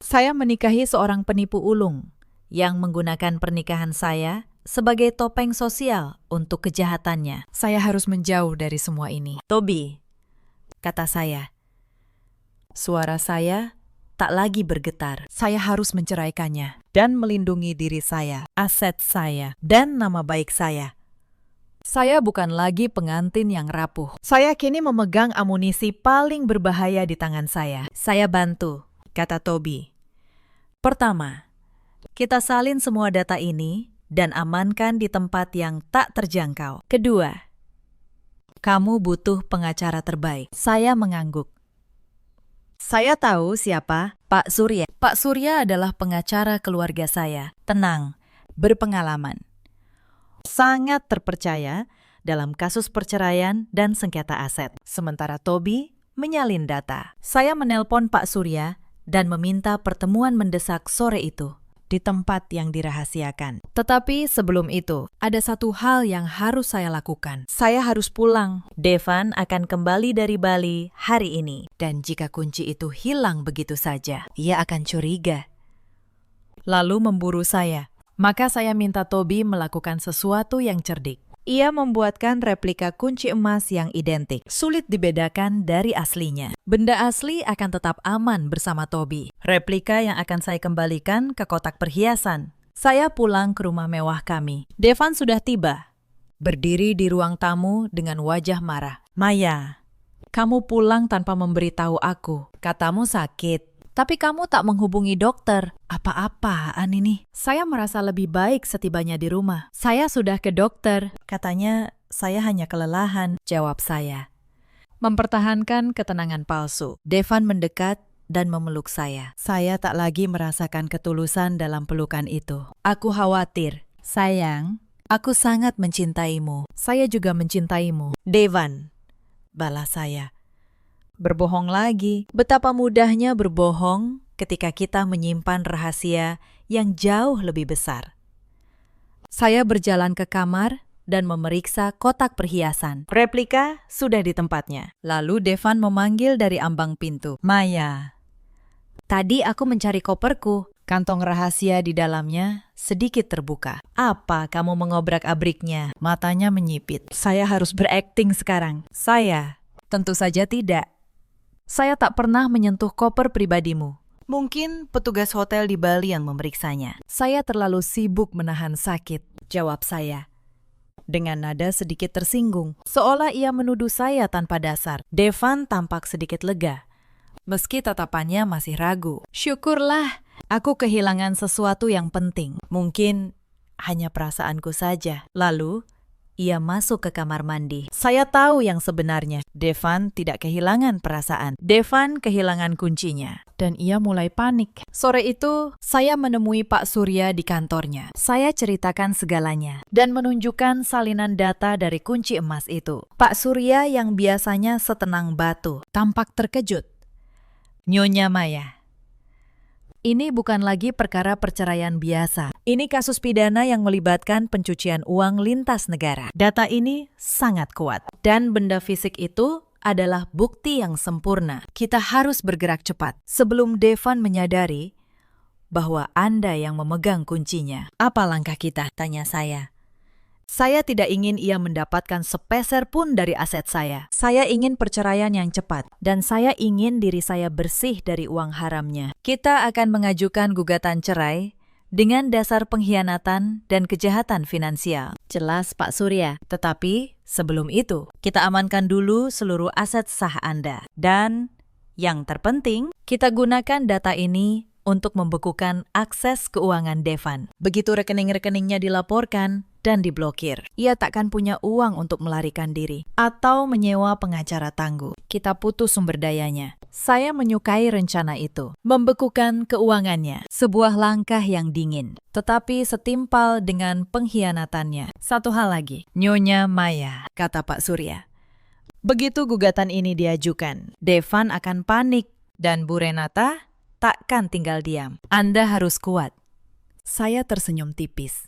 Saya menikahi seorang penipu ulung yang menggunakan pernikahan saya sebagai topeng sosial untuk kejahatannya. Saya harus menjauh dari semua ini. Toby, kata saya. Suara saya tak lagi bergetar. Saya harus menceraikannya dan melindungi diri saya, aset saya, dan nama baik saya. Saya bukan lagi pengantin yang rapuh. Saya kini memegang amunisi paling berbahaya di tangan saya. Saya bantu, kata Toby. Pertama, kita salin semua data ini dan amankan di tempat yang tak terjangkau. Kedua, kamu butuh pengacara terbaik. Saya mengangguk. Saya tahu siapa Pak Surya. Pak Surya adalah pengacara keluarga saya. Tenang, berpengalaman. Sangat terpercaya dalam kasus perceraian dan sengketa aset. Sementara Toby menyalin data. Saya menelpon Pak Surya dan meminta pertemuan mendesak sore itu. di tempat yang dirahasiakan. Tetapi sebelum itu, ada satu hal yang harus saya lakukan. Saya harus pulang. Devan akan kembali dari Bali hari ini. Dan jika kunci itu hilang begitu saja, ia akan curiga. Lalu memburu saya. Maka saya minta Toby melakukan sesuatu yang cerdik. Ia membuatkan replika kunci emas yang identik, sulit dibedakan dari aslinya. Benda asli akan tetap aman bersama Toby. Replika yang akan saya kembalikan ke kotak perhiasan. Saya pulang ke rumah mewah kami. Devan sudah tiba. Berdiri di ruang tamu dengan wajah marah. Maya, kamu pulang tanpa memberitahu aku. Katamu sakit. Tapi kamu tak menghubungi dokter. Apa-apaan ini? Saya merasa lebih baik setibanya di rumah. Saya sudah ke dokter. Katanya, saya hanya kelelahan, jawab saya. Mempertahankan ketenangan palsu. Devan mendekat dan memeluk saya. Saya tak lagi merasakan ketulusan dalam pelukan itu. Aku khawatir. Sayang, aku sangat mencintaimu. Saya juga mencintaimu. Devan, balas saya. Berbohong lagi. Betapa mudahnya berbohong ketika kita menyimpan rahasia yang jauh lebih besar. Saya berjalan ke kamar dan memeriksa kotak perhiasan. Replika sudah di tempatnya. Lalu Devan memanggil dari ambang pintu. Maya, tadi aku mencari koperku. Kantong rahasia di dalamnya sedikit terbuka. Apa kamu mengobrak-abriknya? Matanya menyipit. Saya harus berakting sekarang. Saya? Tentu saja tidak. Saya tak pernah menyentuh koper pribadimu. Mungkin petugas hotel di Bali yang memeriksanya. Saya terlalu sibuk menahan sakit, jawab saya. Dengan nada sedikit tersinggung, seolah ia menuduh saya tanpa dasar. Devan tampak sedikit lega. Meski tatapannya masih ragu. Syukurlah, aku kehilangan sesuatu yang penting. Mungkin hanya perasaanku saja. Lalu, ia masuk ke kamar mandi. Saya tahu yang sebenarnya. Devan tidak kehilangan perasaan. Devan kehilangan kuncinya. Dan ia mulai panik. Sore itu, saya menemui Pak Surya di kantornya. Saya ceritakan segalanya. Dan menunjukkan salinan data dari kunci emas itu. Pak Surya yang biasanya setenang batu, tampak terkejut. Nyonya Maya, ini bukan lagi perkara perceraian biasa. Ini kasus pidana yang melibatkan pencucian uang lintas negara. Data ini sangat kuat. Dan benda fisik itu adalah bukti yang sempurna. Kita harus bergerak cepat sebelum Devan menyadari bahwa Anda yang memegang kuncinya. Apa langkah kita? Tanya saya. Saya tidak ingin ia mendapatkan sepeser pun dari aset saya. Saya ingin perceraian yang cepat, dan saya ingin diri saya bersih dari uang haramnya. Kita akan mengajukan gugatan cerai dengan dasar pengkhianatan dan kejahatan finansial. Jelas, Pak Surya. Tetapi sebelum itu, kita amankan dulu seluruh aset sah Anda. Dan yang terpenting, kita gunakan data ini untuk membekukan akses keuangan Devan. Begitu rekening-rekeningnya dilaporkan dan diblokir, ia takkan punya uang untuk melarikan diri atau menyewa pengacara tangguh. Kita putus sumber dayanya. Saya menyukai rencana itu. Membekukan keuangannya, sebuah langkah yang dingin, tetapi setimpal dengan pengkhianatannya. Satu hal lagi, Nyonya Maya, kata Pak Surya. Begitu gugatan ini diajukan, Devan akan panik dan Bu Renata takkan tinggal diam. Anda harus kuat. Saya tersenyum tipis.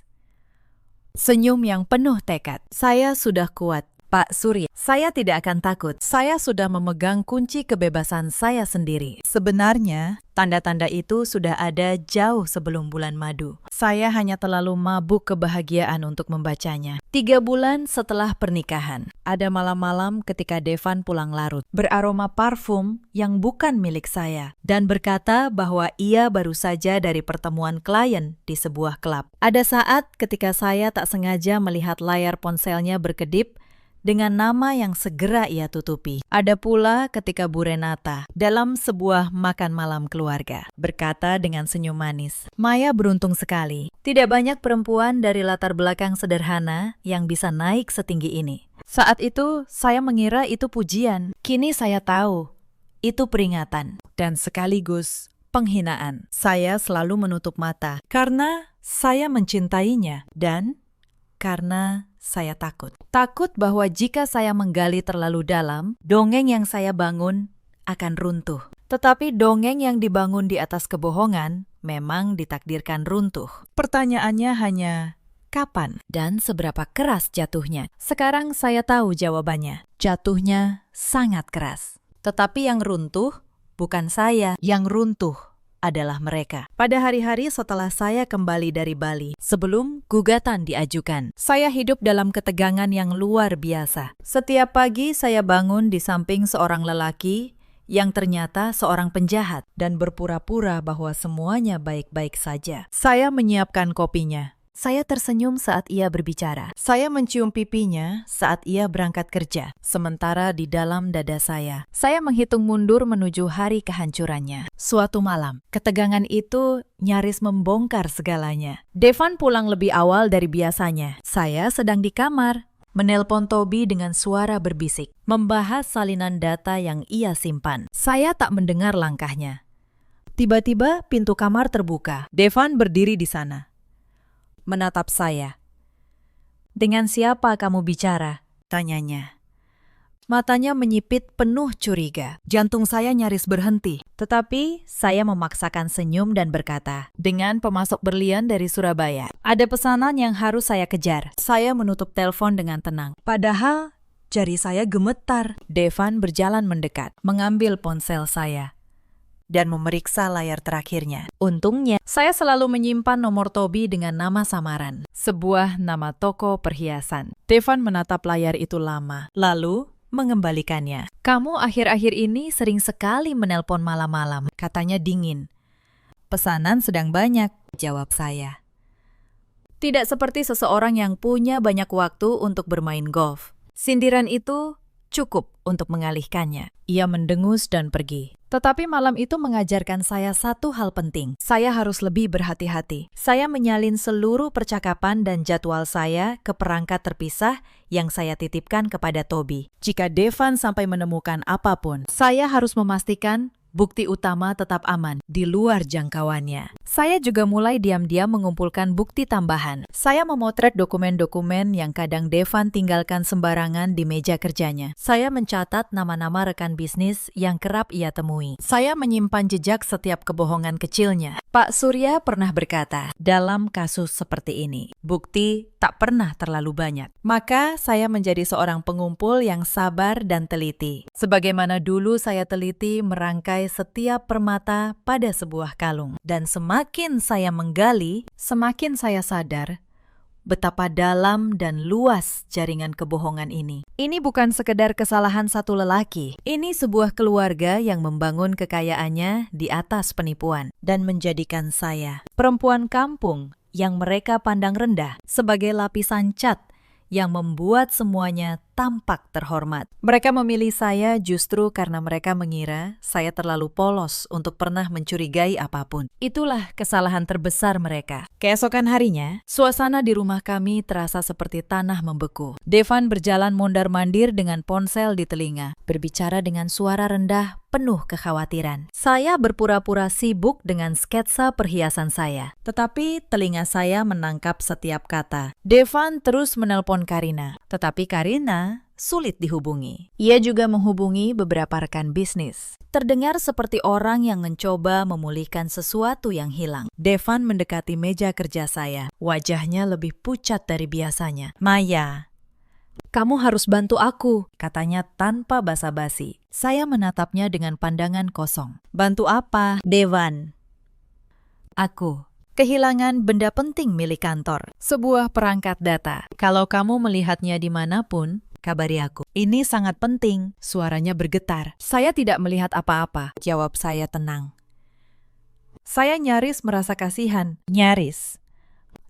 Senyum yang penuh tekad. Saya sudah kuat, Pak Surya. Saya tidak akan takut. Saya sudah memegang kunci kebebasan saya sendiri. Sebenarnya, tanda-tanda itu sudah ada jauh sebelum bulan madu. Saya hanya terlalu mabuk kebahagiaan untuk membacanya. 3 bulan setelah pernikahan, ada malam-malam ketika Devan pulang larut, beraroma parfum yang bukan milik saya, dan berkata bahwa ia baru saja dari pertemuan klien di sebuah klub. Ada saat ketika saya tak sengaja melihat layar ponselnya berkedip dengan nama yang segera ia tutupi. Ada pula ketika Bu Renata, dalam sebuah makan malam keluarga, berkata dengan senyum manis, Maya beruntung sekali. Tidak banyak perempuan dari latar belakang sederhana yang bisa naik setinggi ini. Saat itu, saya mengira itu pujian. Kini saya tahu, itu peringatan. Dan sekaligus penghinaan. Saya selalu menutup mata, karena saya mencintainya, dan karena saya takut. Takut bahwa jika saya menggali terlalu dalam, dongeng yang saya bangun akan runtuh. Tetapi dongeng yang dibangun di atas kebohongan memang ditakdirkan runtuh. Pertanyaannya hanya kapan dan seberapa keras jatuhnya. Sekarang saya tahu jawabannya. Jatuhnya sangat keras. Tetapi yang runtuh bukan saya, yang runtuh adalah mereka. Pada hari-hari setelah saya kembali dari Bali, sebelum gugatan diajukan, saya hidup dalam ketegangan yang luar biasa. Setiap pagi saya bangun di samping seorang lelaki yang ternyata seorang penjahat dan berpura-pura bahwa semuanya baik-baik saja. Saya menyiapkan kopinya. Saya tersenyum saat ia berbicara. Saya mencium pipinya saat ia berangkat kerja. Sementara di dalam dada saya menghitung mundur menuju hari kehancurannya. Suatu malam, ketegangan itu nyaris membongkar segalanya. Devan pulang lebih awal dari biasanya. Saya sedang di kamar, menelpon Toby dengan suara berbisik, membahas salinan data yang ia simpan. Saya tak mendengar langkahnya. Tiba-tiba pintu kamar terbuka. Devan berdiri di sana, menatap saya. "Dengan siapa kamu bicara?" tanyanya. Matanya menyipit penuh curiga. Jantung saya nyaris berhenti. Tetapi saya memaksakan senyum dan berkata, "Dengan pemasok berlian dari Surabaya. Ada pesanan yang harus saya kejar." Saya menutup telepon dengan tenang. Padahal jari saya gemetar. Devan berjalan mendekat, mengambil ponsel saya dan memeriksa layar terakhirnya. Untungnya, saya selalu menyimpan nomor Toby dengan nama samaran, sebuah nama toko perhiasan. Devan menatap layar itu lama, lalu mengembalikannya. "Kamu akhir-akhir ini sering sekali menelpon malam-malam," katanya dingin. "Pesanan sedang banyak," jawab saya. Tidak seperti seseorang yang punya banyak waktu untuk bermain golf. Sindiran itu cukup untuk mengalihkannya. Ia mendengus dan pergi. Tetapi malam itu mengajarkan saya satu hal penting. Saya harus lebih berhati-hati. Saya menyalin seluruh percakapan dan jadwal saya ke perangkat terpisah yang saya titipkan kepada Toby. Jika Devan sampai menemukan apapun, saya harus memastikan bukti utama tetap aman di luar jangkauannya. Saya juga mulai diam-diam mengumpulkan bukti tambahan. Saya memotret dokumen-dokumen yang kadang Devan tinggalkan sembarangan di meja kerjanya. Saya mencatat nama-nama rekan bisnis yang kerap ia temui. Saya menyimpan jejak setiap kebohongan kecilnya. Pak Surya pernah berkata, dalam kasus seperti ini, bukti tak pernah terlalu banyak. Maka saya menjadi seorang pengumpul yang sabar dan teliti. Sebagaimana dulu saya teliti merangkai setiap permata pada sebuah kalung. Dan semakin saya menggali, semakin saya sadar betapa dalam dan luas jaringan kebohongan ini. Ini bukan sekedar kesalahan satu lelaki. Ini sebuah keluarga yang membangun kekayaannya di atas penipuan dan menjadikan saya, perempuan kampung yang mereka pandang rendah, sebagai lapisan cat yang membuat semuanya tampak terhormat. Mereka memilih saya justru karena mereka mengira saya terlalu polos untuk pernah mencurigai apapun. Itulah kesalahan terbesar mereka. Keesokan harinya, suasana di rumah kami terasa seperti tanah membeku. Devan berjalan mondar-mandir dengan ponsel di telinga, berbicara dengan suara rendah penuh kekhawatiran. Saya berpura-pura sibuk dengan sketsa perhiasan saya, tetapi telinga saya menangkap setiap kata. Devan terus menelpon Karina, tetapi Karina sulit dihubungi. Ia juga menghubungi beberapa rekan bisnis. Terdengar seperti orang yang mencoba memulihkan sesuatu yang hilang. Devan mendekati meja kerja saya. Wajahnya lebih pucat dari biasanya. "Maya, kamu harus bantu aku," katanya tanpa basa-basi. Saya menatapnya dengan pandangan kosong. "Bantu apa, Devan?" "Aku kehilangan benda penting milik kantor, sebuah perangkat data. Kalau kamu melihatnya dimanapun, kabari aku." "Ini sangat penting," suaranya bergetar. "Saya tidak melihat apa-apa," jawab saya tenang. Saya nyaris merasa kasihan. Nyaris.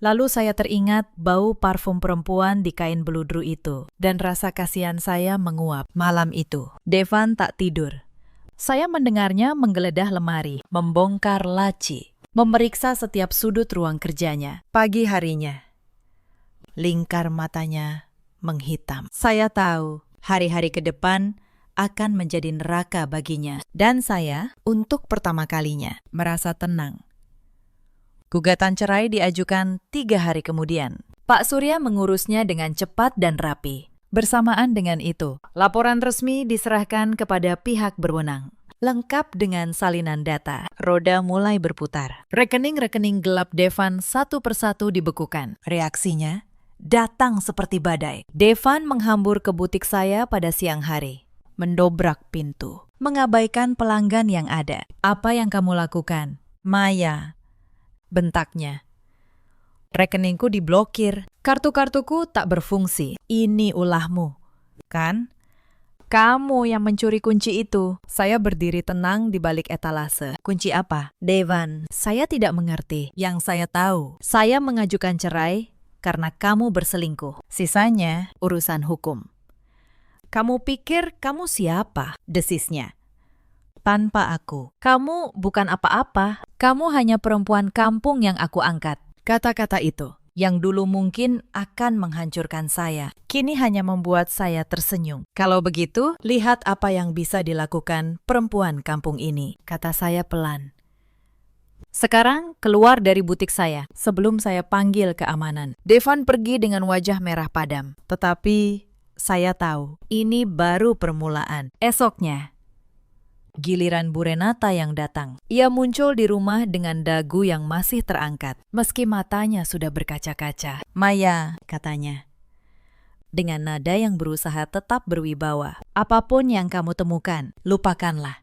Lalu saya teringat bau parfum perempuan di kain beludru itu, dan rasa kasihan saya menguap. Malam itu, Devan tak tidur. Saya mendengarnya menggeledah lemari, membongkar laci, memeriksa setiap sudut ruang kerjanya. Pagi harinya, lingkar matanya menghitam. Saya tahu hari-hari ke depan akan menjadi neraka baginya. Dan saya, untuk pertama kalinya, merasa tenang. Gugatan cerai diajukan 3 hari kemudian. Pak Surya mengurusnya dengan cepat dan rapi. Bersamaan dengan itu, laporan resmi diserahkan kepada pihak berwenang. lengkap dengan salinan data. Roda mulai berputar. Rekening-rekening gelap Devan satu persatu dibekukan. Reaksinya datang seperti badai. Devan menghambur ke butik saya pada siang hari, mendobrak pintu, mengabaikan pelanggan yang ada. Apa yang kamu lakukan, Maya? Bentaknya. Rekeningku diblokir. Kartu-kartuku tak berfungsi. Ini ulahmu, kan? Kamu yang mencuri kunci itu. Saya berdiri tenang di balik etalase. Kunci apa? Devan, saya tidak mengerti. Yang saya tahu, saya mengajukan cerai karena kamu berselingkuh. Sisanya urusan hukum. Kamu pikir kamu siapa? Desisnya. Tanpa aku. Kamu bukan apa-apa. Kamu hanya perempuan kampung yang aku angkat. Kata-kata itu, yang dulu mungkin akan menghancurkan saya, kini hanya membuat saya tersenyum. Kalau begitu, lihat apa yang bisa dilakukan perempuan kampung ini, kata saya pelan. Sekarang keluar dari butik saya sebelum saya panggil keamanan. Devan pergi dengan wajah merah padam. Tetapi saya tahu ini baru permulaan. Esoknya, giliran Bu Renata yang datang. Ia muncul di rumah dengan dagu yang masih terangkat, meski matanya sudah berkaca-kaca. Maya, katanya, dengan nada yang berusaha tetap berwibawa. Apapun yang kamu temukan, lupakanlah.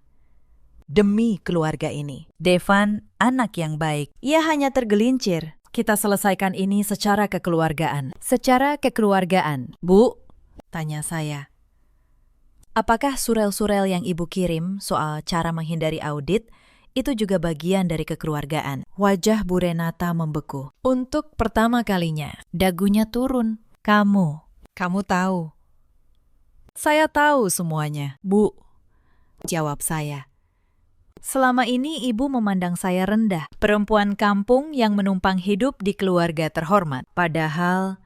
Demi keluarga ini. Devan, anak yang baik. Ia hanya tergelincir. Kita selesaikan ini secara kekeluargaan. Secara kekeluargaan, Bu? Tanya saya. Apakah surel-surel yang ibu kirim soal cara menghindari audit itu juga bagian dari kekeluargaan? Wajah Bu Renata membeku. Untuk pertama kalinya, dagunya turun. Kamu tahu. Saya tahu semuanya, Bu. Jawab saya. Selama ini ibu memandang saya rendah, perempuan kampung yang menumpang hidup di keluarga terhormat. Padahal,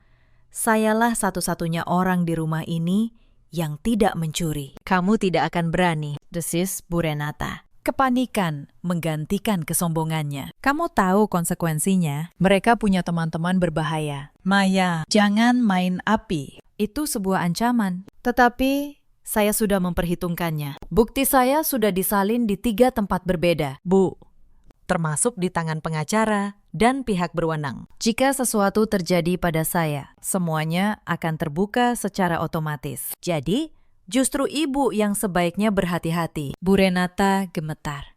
sayalah satu-satunya orang di rumah ini yang tidak mencuri. Kamu tidak akan berani, desis Bu Renata. Kepanikan menggantikan kesombongannya. Kamu tahu konsekuensinya. Mereka punya teman-teman berbahaya. Maya, jangan main api. Itu sebuah ancaman. Tetapi saya sudah memperhitungkannya. Bukti saya sudah disalin di 3 tempat berbeda, Bu. Termasuk di tangan pengacara dan pihak berwenang. Jika sesuatu terjadi pada saya, semuanya akan terbuka secara otomatis. Jadi, justru ibu yang sebaiknya berhati-hati. Bu Renata gemetar.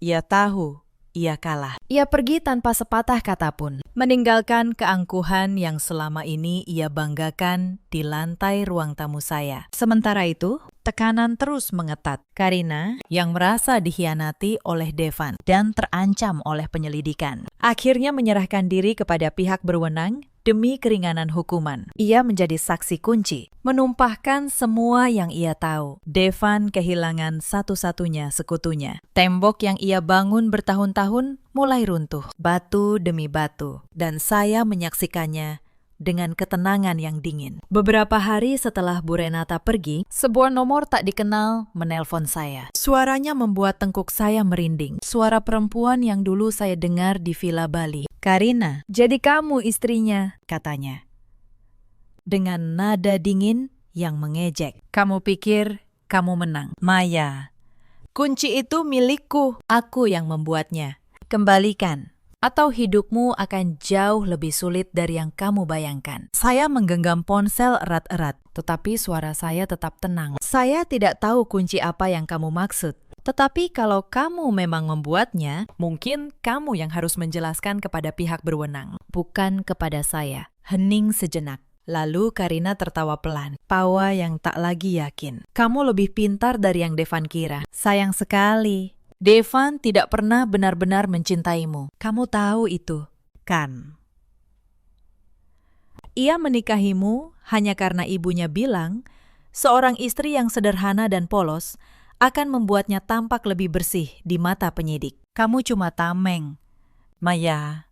Ia tahu, ia kalah. Ia pergi tanpa sepatah kata pun, meninggalkan keangkuhan yang selama ini ia banggakan di lantai ruang tamu saya. Sementara itu, tekanan terus mengetat. Karina, yang merasa dikhianati oleh Devan dan terancam oleh penyelidikan, akhirnya menyerahkan diri kepada pihak berwenang demi keringanan hukuman. Ia menjadi saksi kunci, menumpahkan semua yang ia tahu. Devan kehilangan satu-satunya sekutunya. Tembok yang ia bangun bertahun-tahun mulai runtuh, batu demi batu, dan saya menyaksikannya dengan ketenangan yang dingin. Beberapa hari setelah Bu Renata pergi, sebuah nomor tak dikenal menelpon saya. Suaranya membuat tengkuk saya merinding. Suara perempuan yang dulu saya dengar di Villa Bali. Karina, jadi kamu istrinya, katanya. Dengan nada dingin yang mengejek. Kamu pikir kamu menang. Maya, kunci itu milikku. Aku yang membuatnya. Kembalikan. Atau hidupmu akan jauh lebih sulit dari yang kamu bayangkan. Saya menggenggam ponsel erat-erat, tetapi suara saya tetap tenang. Saya tidak tahu kunci apa yang kamu maksud. Tetapi kalau kamu memang membuatnya, mungkin kamu yang harus menjelaskan kepada pihak berwenang, bukan kepada saya. Hening sejenak. Lalu Karina tertawa pelan, tawa yang tak lagi yakin. Kamu lebih pintar dari yang Devan kira. Sayang sekali. Devan tidak pernah benar-benar mencintaimu. Kamu tahu itu, kan? Ia menikahimu hanya karena ibunya bilang seorang istri yang sederhana dan polos akan membuatnya tampak lebih bersih di mata penyidik. Kamu cuma tameng, Maya.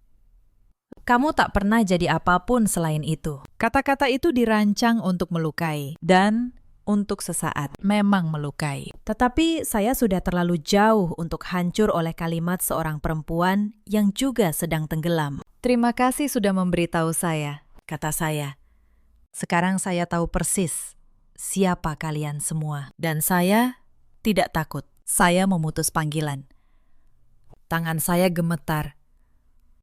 Kamu tak pernah jadi apapun selain itu. Kata-kata itu dirancang untuk melukai dan untuk sesaat memang melukai. Tetapi saya sudah terlalu jauh untuk hancur oleh kalimat seorang perempuan yang juga sedang tenggelam. Terima kasih sudah memberitahu saya, kata saya. Sekarang saya tahu persis siapa kalian semua. Dan saya tidak takut. Saya memutus panggilan. Tangan saya gemetar.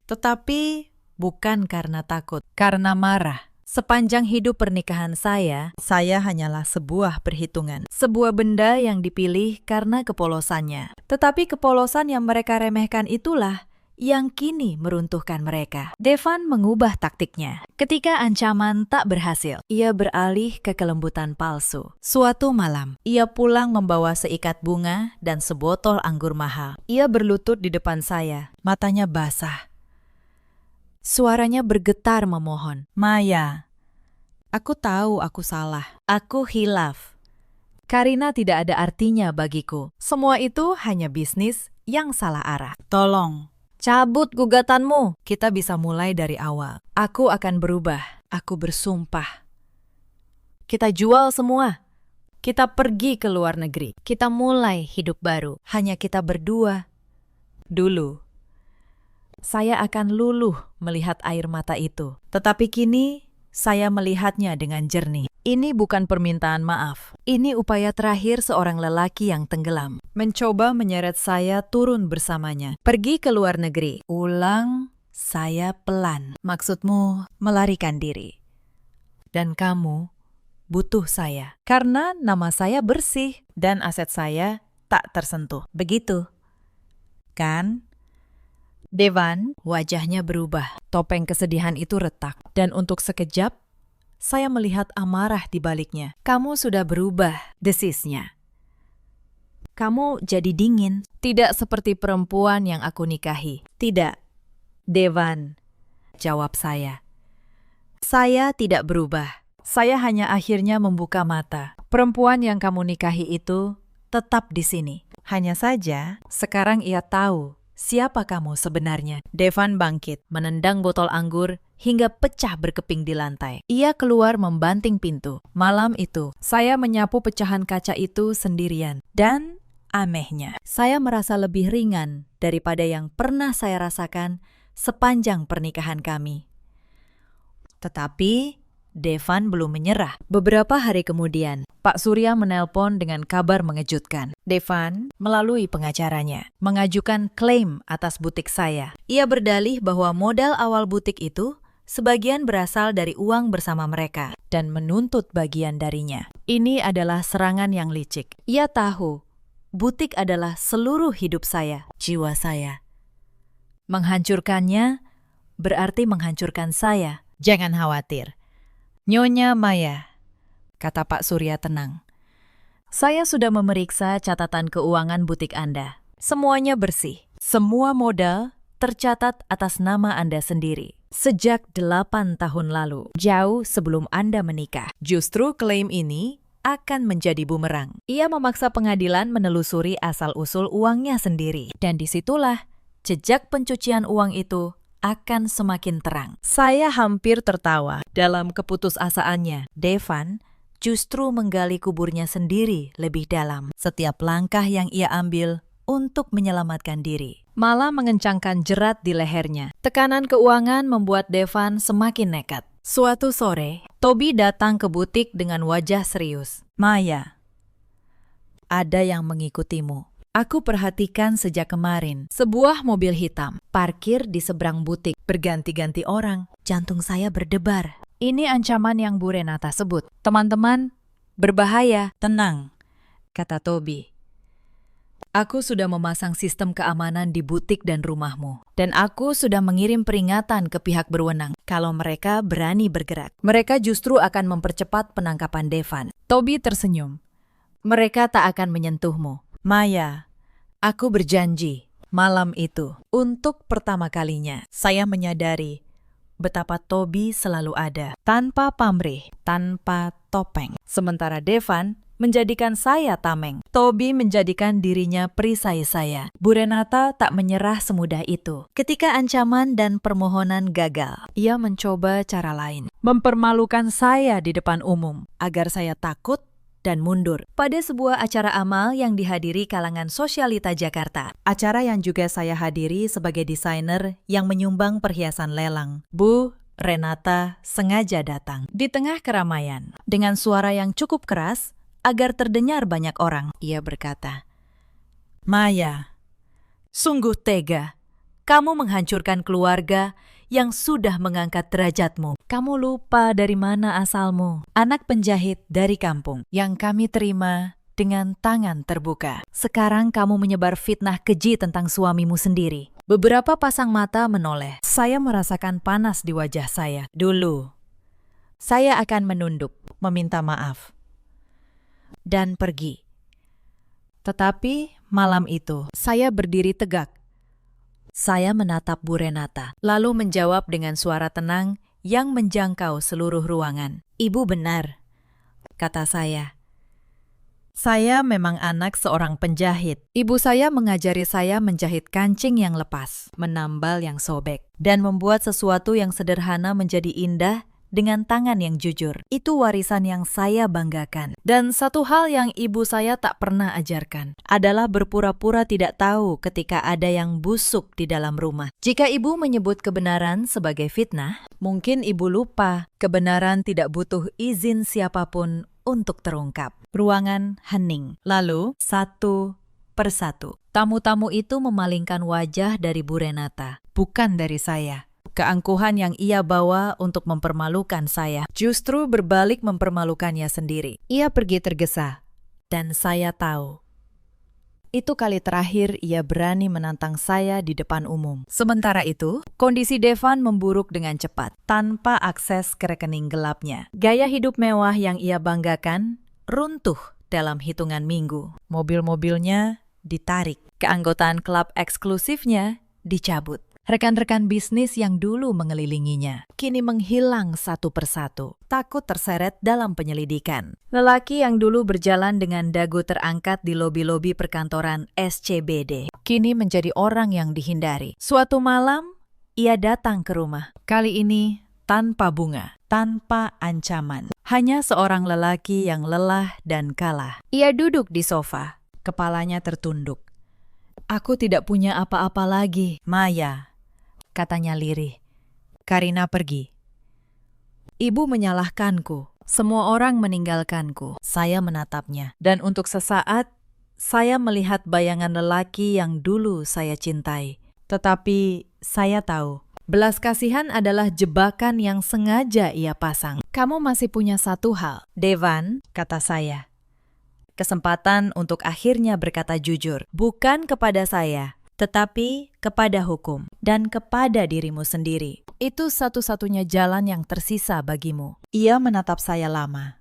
Tetapi bukan karena takut, karena marah. Sepanjang hidup pernikahan saya hanyalah sebuah perhitungan. Sebuah benda yang dipilih karena kepolosannya. Tetapi kepolosan yang mereka remehkan itulah yang kini meruntuhkan mereka. Devan mengubah taktiknya. Ketika ancaman tak berhasil, ia beralih ke kelembutan palsu. Suatu malam, ia pulang membawa seikat bunga dan sebotol anggur mahal. Ia berlutut di depan saya, matanya basah. Suaranya bergetar memohon. Maya, aku tahu aku salah. Aku hilaf. Karina tidak ada artinya bagiku. Semua itu hanya bisnis yang salah arah. Tolong. Cabut gugatanmu. Kita bisa mulai dari awal. Aku akan berubah. Aku bersumpah. Kita jual semua. Kita pergi ke luar negeri. Kita mulai hidup baru. Hanya kita berdua. Dulu, saya akan luluh melihat air mata itu. Tetapi kini, saya melihatnya dengan jernih. Ini bukan permintaan maaf. Ini upaya terakhir seorang lelaki yang tenggelam. Mencoba menyeret saya turun bersamanya. Pergi ke luar negeri. Ulang, saya pelan. Maksudmu melarikan diri. Dan kamu butuh saya. Karena nama saya bersih dan aset saya tak tersentuh. Begitu. Kan? Devan, wajahnya berubah. Topeng kesedihan itu retak. Dan untuk sekejap, saya melihat amarah di baliknya. Kamu sudah berubah, desisnya. Kamu jadi dingin. Tidak seperti perempuan yang aku nikahi. Tidak, Devan, jawab saya. Saya tidak berubah. Saya hanya akhirnya membuka mata. Perempuan yang kamu nikahi itu tetap di sini. Hanya saja, sekarang ia tahu siapa kamu sebenarnya. Devan bangkit, menendang botol anggur hingga pecah berkeping di lantai. Ia keluar membanting pintu. Malam itu, saya menyapu pecahan kaca itu sendirian. Dan anehnya, saya merasa lebih ringan daripada yang pernah saya rasakan sepanjang pernikahan kami. Tetapi Devan belum menyerah. Beberapa hari kemudian, Pak Surya menelpon dengan kabar mengejutkan. Devan, melalui pengacaranya, mengajukan klaim atas butik saya. Ia berdalih bahwa modal awal butik itu sebagian berasal dari uang bersama mereka dan menuntut bagian darinya. Ini adalah serangan yang licik. Ia tahu butik adalah seluruh hidup saya, jiwa saya. Menghancurkannya berarti menghancurkan saya. Jangan khawatir. Nyonya Maya, kata Pak Surya tenang. Saya sudah memeriksa catatan keuangan butik Anda. Semuanya bersih. Semua modal tercatat atas nama Anda sendiri. Sejak 8 tahun lalu, jauh sebelum Anda menikah. Justru klaim ini akan menjadi bumerang. Ia memaksa pengadilan menelusuri asal-usul uangnya sendiri. Dan disitulah jejak pencucian uang itu akan semakin terang. Saya hampir tertawa. Dalam keputusasaannya, Devan justru menggali kuburnya sendiri lebih dalam. Setiap langkah yang ia ambil untuk menyelamatkan diri malah mengencangkan jerat di lehernya. Tekanan keuangan membuat Devan semakin nekat. Suatu sore, Toby datang ke butik dengan wajah serius. Maya, ada yang mengikutimu. Aku perhatikan sejak kemarin, sebuah mobil hitam parkir di seberang butik, berganti-ganti orang. Jantung saya berdebar. Ini ancaman yang Bu Renata sebut. Teman-teman, berbahaya. Tenang, kata Toby. Aku sudah memasang sistem keamanan di butik dan rumahmu. Dan aku sudah mengirim peringatan ke pihak berwenang. Kalau mereka berani bergerak, mereka justru akan mempercepat penangkapan Devan. Toby tersenyum. Mereka tak akan menyentuhmu. Maya, aku berjanji malam itu, untuk pertama kalinya, saya menyadari betapa Toby selalu ada, tanpa pamrih, tanpa topeng. Sementara Devan menjadikan saya tameng. Toby menjadikan dirinya perisai saya. Bu Renata tak menyerah semudah itu. Ketika ancaman dan permohonan gagal, ia mencoba cara lain. Mempermalukan saya di depan umum, agar saya takut dan mundur. Pada sebuah acara amal yang dihadiri kalangan sosialita Jakarta. Acara yang juga saya hadiri sebagai desainer yang menyumbang perhiasan lelang. Bu Renata sengaja datang di tengah keramaian. Dengan suara yang cukup keras agar terdengar banyak orang, ia berkata, Maya, sungguh tega. Kamu menghancurkan keluarga yang sudah mengangkat derajatmu. Kamu lupa dari mana asalmu. Anak penjahit dari kampung yang kami terima dengan tangan terbuka. Sekarang kamu menyebar fitnah keji tentang suamimu sendiri. Beberapa pasang mata menoleh. Saya merasakan panas di wajah saya. Dulu, saya akan menunduk, meminta maaf, dan pergi. Tetapi malam itu, saya berdiri tegak. Saya menatap Bu Renata, lalu menjawab dengan suara tenang yang menjangkau seluruh ruangan. Ibu benar, kata saya. Saya memang anak seorang penjahit. Ibu saya mengajari saya menjahit kancing yang lepas, menambal yang sobek, dan membuat sesuatu yang sederhana menjadi indah dengan tangan yang jujur. Itu warisan yang saya banggakan. Dan satu hal yang ibu saya tak pernah ajarkan adalah berpura-pura tidak tahu ketika ada yang busuk di dalam rumah. Jika ibu menyebut kebenaran sebagai fitnah, mungkin ibu lupa kebenaran tidak butuh izin siapapun untuk terungkap. Ruangan hening. Lalu, satu persatu, tamu-tamu itu memalingkan wajah dari Bu Renata, bukan dari saya. Keangkuhan yang ia bawa untuk mempermalukan saya justru berbalik mempermalukannya sendiri. Ia pergi tergesa, dan saya tahu. Itu kali terakhir ia berani menantang saya di depan umum. Sementara itu, kondisi Devan memburuk dengan cepat, tanpa akses ke rekening gelapnya. Gaya hidup mewah yang ia banggakan runtuh dalam hitungan minggu. Mobil-mobilnya ditarik, keanggotaan klub eksklusifnya dicabut. Rekan-rekan bisnis yang dulu mengelilinginya kini menghilang satu persatu, takut terseret dalam penyelidikan. Lelaki yang dulu berjalan dengan dagu terangkat di lobi-lobi perkantoran SCBD kini menjadi orang yang dihindari. Suatu malam, ia datang ke rumah. Kali ini tanpa bunga, tanpa ancaman. Hanya seorang lelaki yang lelah dan kalah. Ia duduk di sofa, kepalanya tertunduk. Aku tidak punya apa-apa lagi, Maya, katanya lirih. Karina pergi. Ibu menyalahkanku. Semua orang meninggalkanku. Saya menatapnya. Dan untuk sesaat, saya melihat bayangan lelaki yang dulu saya cintai. Tetapi saya tahu, belas kasihan adalah jebakan yang sengaja ia pasang. Kamu masih punya satu hal, Devan, kata saya. Kesempatan untuk akhirnya berkata jujur. Bukan kepada saya, tetapi kepada hukum dan kepada dirimu sendiri. Itu satu-satunya jalan yang tersisa bagimu. Ia menatap saya lama,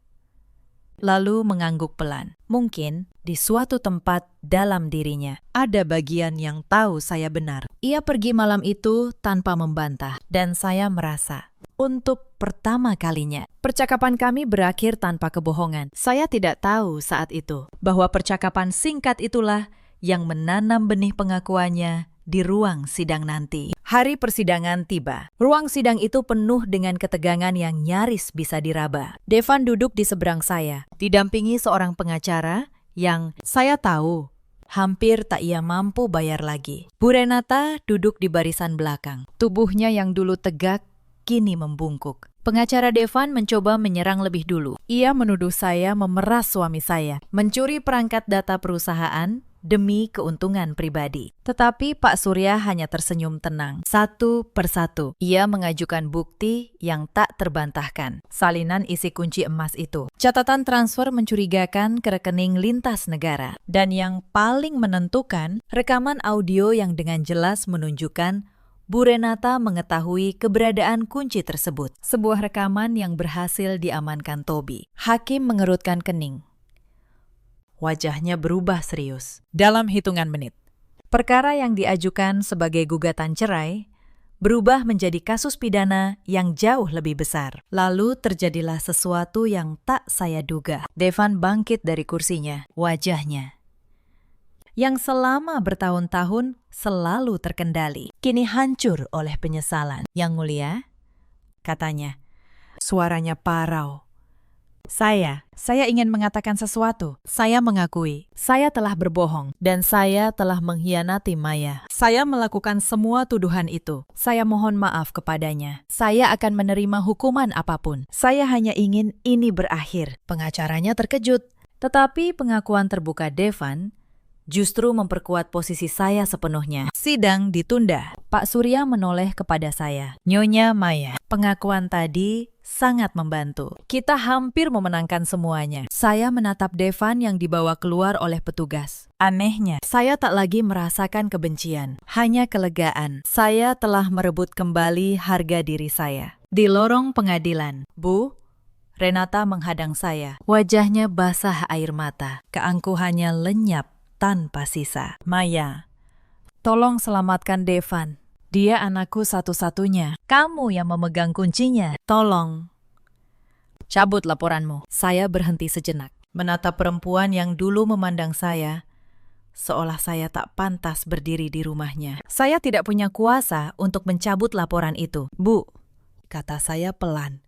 lalu mengangguk pelan. Mungkin di suatu tempat dalam dirinya ada bagian yang tahu saya benar. Ia pergi malam itu tanpa membantah, dan saya merasa untuk pertama kalinya percakapan kami berakhir tanpa kebohongan. Saya tidak tahu saat itu bahwa percakapan singkat itulah yang menanam benih pengakuannya di ruang sidang nanti. Hari persidangan tiba. Ruang sidang itu penuh dengan ketegangan yang nyaris bisa diraba. Devan duduk di seberang saya, didampingi seorang pengacara yang saya tahu hampir tak ia mampu bayar lagi. Bu Renata duduk di barisan belakang. Tubuhnya yang dulu tegak kini membungkuk. Pengacara Devan mencoba menyerang lebih dulu. Ia menuduh saya memeras suami saya, mencuri perangkat data perusahaan demi keuntungan pribadi. Tetapi Pak Surya hanya tersenyum tenang. Satu persatu, ia mengajukan bukti yang tak terbantahkan. Salinan isi kunci emas itu. Catatan transfer mencurigakan ke rekening lintas negara. Dan yang paling menentukan, rekaman audio yang dengan jelas menunjukkan Bu Renata mengetahui keberadaan kunci tersebut. Sebuah rekaman yang berhasil diamankan Tobi. Hakim mengerutkan kening. Wajahnya berubah serius. Dalam hitungan menit, perkara yang diajukan sebagai gugatan cerai berubah menjadi kasus pidana yang jauh lebih besar. Lalu terjadilah sesuatu yang tak saya duga. Devan bangkit dari kursinya. Wajahnya, yang selama bertahun-tahun selalu terkendali, kini hancur oleh penyesalan. Yang mulia, katanya, suaranya parau. Saya ingin mengatakan sesuatu. Saya mengakui, saya telah berbohong dan saya telah mengkhianati Maya. Saya melakukan semua tuduhan itu. Saya mohon maaf kepadanya. Saya akan menerima hukuman apapun. Saya hanya ingin ini berakhir. Pengacaranya terkejut, tetapi pengakuan terbuka Devan justru memperkuat posisi saya sepenuhnya. Sidang ditunda. Pak Surya menoleh kepada saya. Nyonya Maya, pengakuan tadi sangat membantu. Kita hampir memenangkan semuanya. Saya menatap Devan yang dibawa keluar oleh petugas. Anehnya, saya tak lagi merasakan kebencian, hanya kelegaan. Saya telah merebut kembali harga diri saya. Di lorong pengadilan, Bu, Renata menghadang saya. Wajahnya basah air mata. Keangkuhannya lenyap tanpa sisa. Maya, tolong selamatkan Devan. Dia anakku satu-satunya. Kamu yang memegang kuncinya. Tolong. Cabut laporanmu. Saya berhenti sejenak, menatap perempuan yang dulu memandang saya, seolah saya tak pantas berdiri di rumahnya. Saya tidak punya kuasa untuk mencabut laporan itu. Bu, kata saya pelan.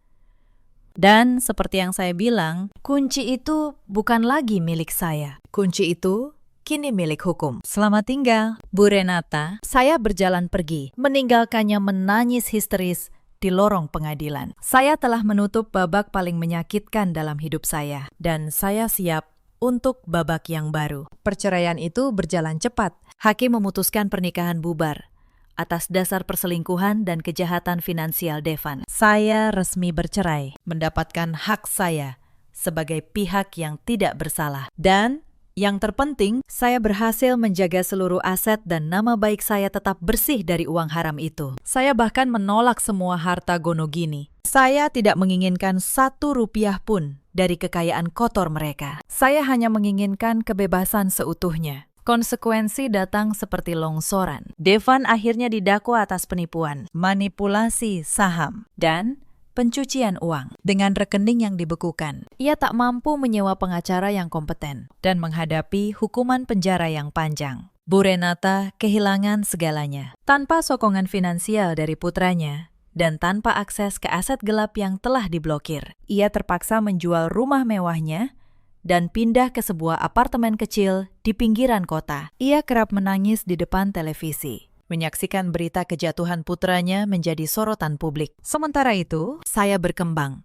Dan seperti yang saya bilang, kunci itu bukan lagi milik saya. Kunci itu kini milik hukum. Selamat tinggal, Bu Renata. Saya berjalan pergi, meninggalkannya menangis histeris di lorong pengadilan. Saya telah menutup babak paling menyakitkan dalam hidup saya, dan saya siap untuk babak yang baru. Perceraian itu berjalan cepat. Hakim memutuskan pernikahan bubar atas dasar perselingkuhan dan kejahatan finansial Devan. Saya resmi bercerai, mendapatkan hak saya sebagai pihak yang tidak bersalah. Dan yang terpenting, saya berhasil menjaga seluruh aset dan nama baik saya tetap bersih dari uang haram itu. Saya bahkan menolak semua harta Gonogini. Saya tidak menginginkan 1 rupiah pun dari kekayaan kotor mereka. Saya hanya menginginkan kebebasan seutuhnya. Konsekuensi datang seperti longsoran. Devan akhirnya didakwa atas penipuan, manipulasi saham, dan pencucian uang. Dengan rekening yang dibekukan, ia tak mampu menyewa pengacara yang kompeten dan menghadapi hukuman penjara yang panjang. Bu Renata kehilangan segalanya. Tanpa sokongan finansial dari putranya dan tanpa akses ke aset gelap yang telah diblokir, ia terpaksa menjual rumah mewahnya dan pindah ke sebuah apartemen kecil di pinggiran kota. Ia kerap menangis di depan televisi, menyaksikan berita kejatuhan putranya menjadi sorotan publik. Sementara itu, saya berkembang.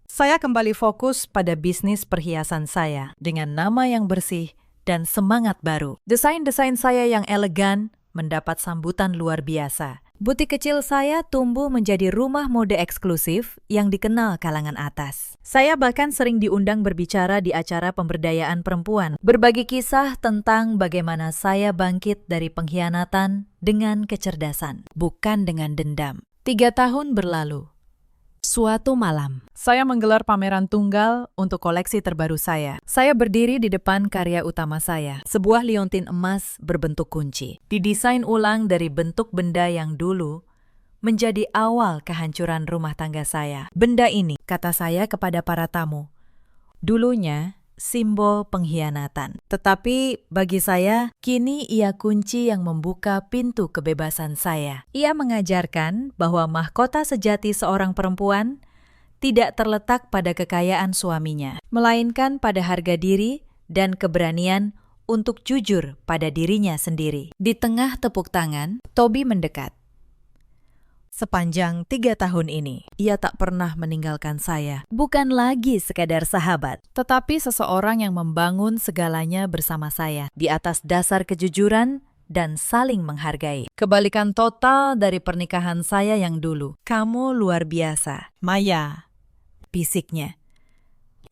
Saya kembali fokus pada bisnis perhiasan saya dengan nama yang bersih dan semangat baru. Desain-desain saya yang elegan mendapat sambutan luar biasa. Butik kecil saya tumbuh menjadi rumah mode eksklusif yang dikenal kalangan atas. Saya bahkan sering diundang berbicara di acara pemberdayaan perempuan, berbagi kisah tentang bagaimana saya bangkit dari pengkhianatan dengan kecerdasan, bukan dengan dendam. 3 tahun berlalu. Suatu malam, saya menggelar pameran tunggal untuk koleksi terbaru saya. Saya berdiri di depan karya utama saya, sebuah liontin emas berbentuk kunci. Didesain ulang dari bentuk benda yang dulu menjadi awal kehancuran rumah tangga saya. Benda ini, kata saya kepada para tamu, dulunya simbol pengkhianatan. Tetapi bagi saya, kini ia kunci yang membuka pintu kebebasan saya. Ia mengajarkan bahwa mahkota sejati seorang perempuan tidak terletak pada kekayaan suaminya, melainkan pada harga diri dan keberanian untuk jujur pada dirinya sendiri. Di tengah tepuk tangan, Toby mendekat. Sepanjang 3 tahun ini, ia tak pernah meninggalkan saya. Bukan lagi sekadar sahabat, tetapi seseorang yang membangun segalanya bersama saya di atas dasar kejujuran dan saling menghargai. Kebalikan total dari pernikahan saya yang dulu. Kamu luar biasa, Maya, bisiknya.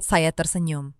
Saya tersenyum,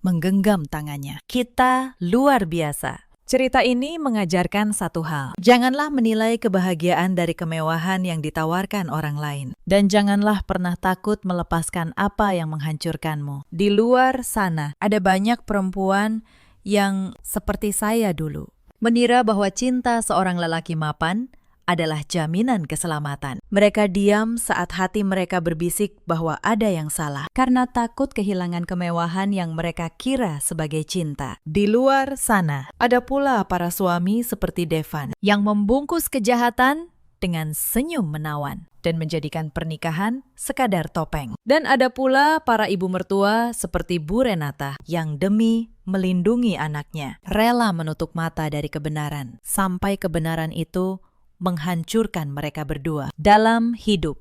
menggenggam tangannya. Kita luar biasa. Cerita ini mengajarkan satu hal. Janganlah menilai kebahagiaan dari kemewahan yang ditawarkan orang lain. Dan janganlah pernah takut melepaskan apa yang menghancurkanmu. Di luar sana, ada banyak perempuan yang seperti saya dulu, mengira bahwa cinta seorang lelaki mapan adalah jaminan keselamatan. Mereka diam saat hati mereka berbisik bahwa ada yang salah, karena takut kehilangan kemewahan yang mereka kira sebagai cinta. Di luar sana, ada pula para suami seperti Devan, yang membungkus kejahatan dengan senyum menawan dan menjadikan pernikahan sekadar topeng. Dan ada pula para ibu mertua seperti Bu Renata, yang demi melindungi anaknya, rela menutup mata dari kebenaran, sampai kebenaran itu menghancurkan mereka berdua. Dalam hidup,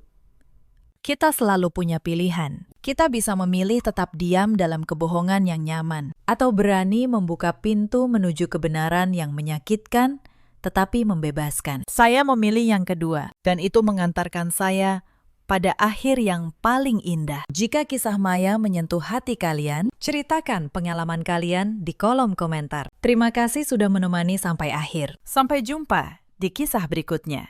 kita selalu punya pilihan. Kita bisa memilih tetap diam dalam kebohongan yang nyaman, atau berani membuka pintu menuju kebenaran yang menyakitkan, tetapi membebaskan. Saya memilih yang kedua, dan itu mengantarkan saya pada akhir yang paling indah. Jika kisah Maya menyentuh hati kalian, ceritakan pengalaman kalian di kolom komentar. Terima kasih sudah menemani sampai akhir. Sampai jumpa di kisah berikutnya.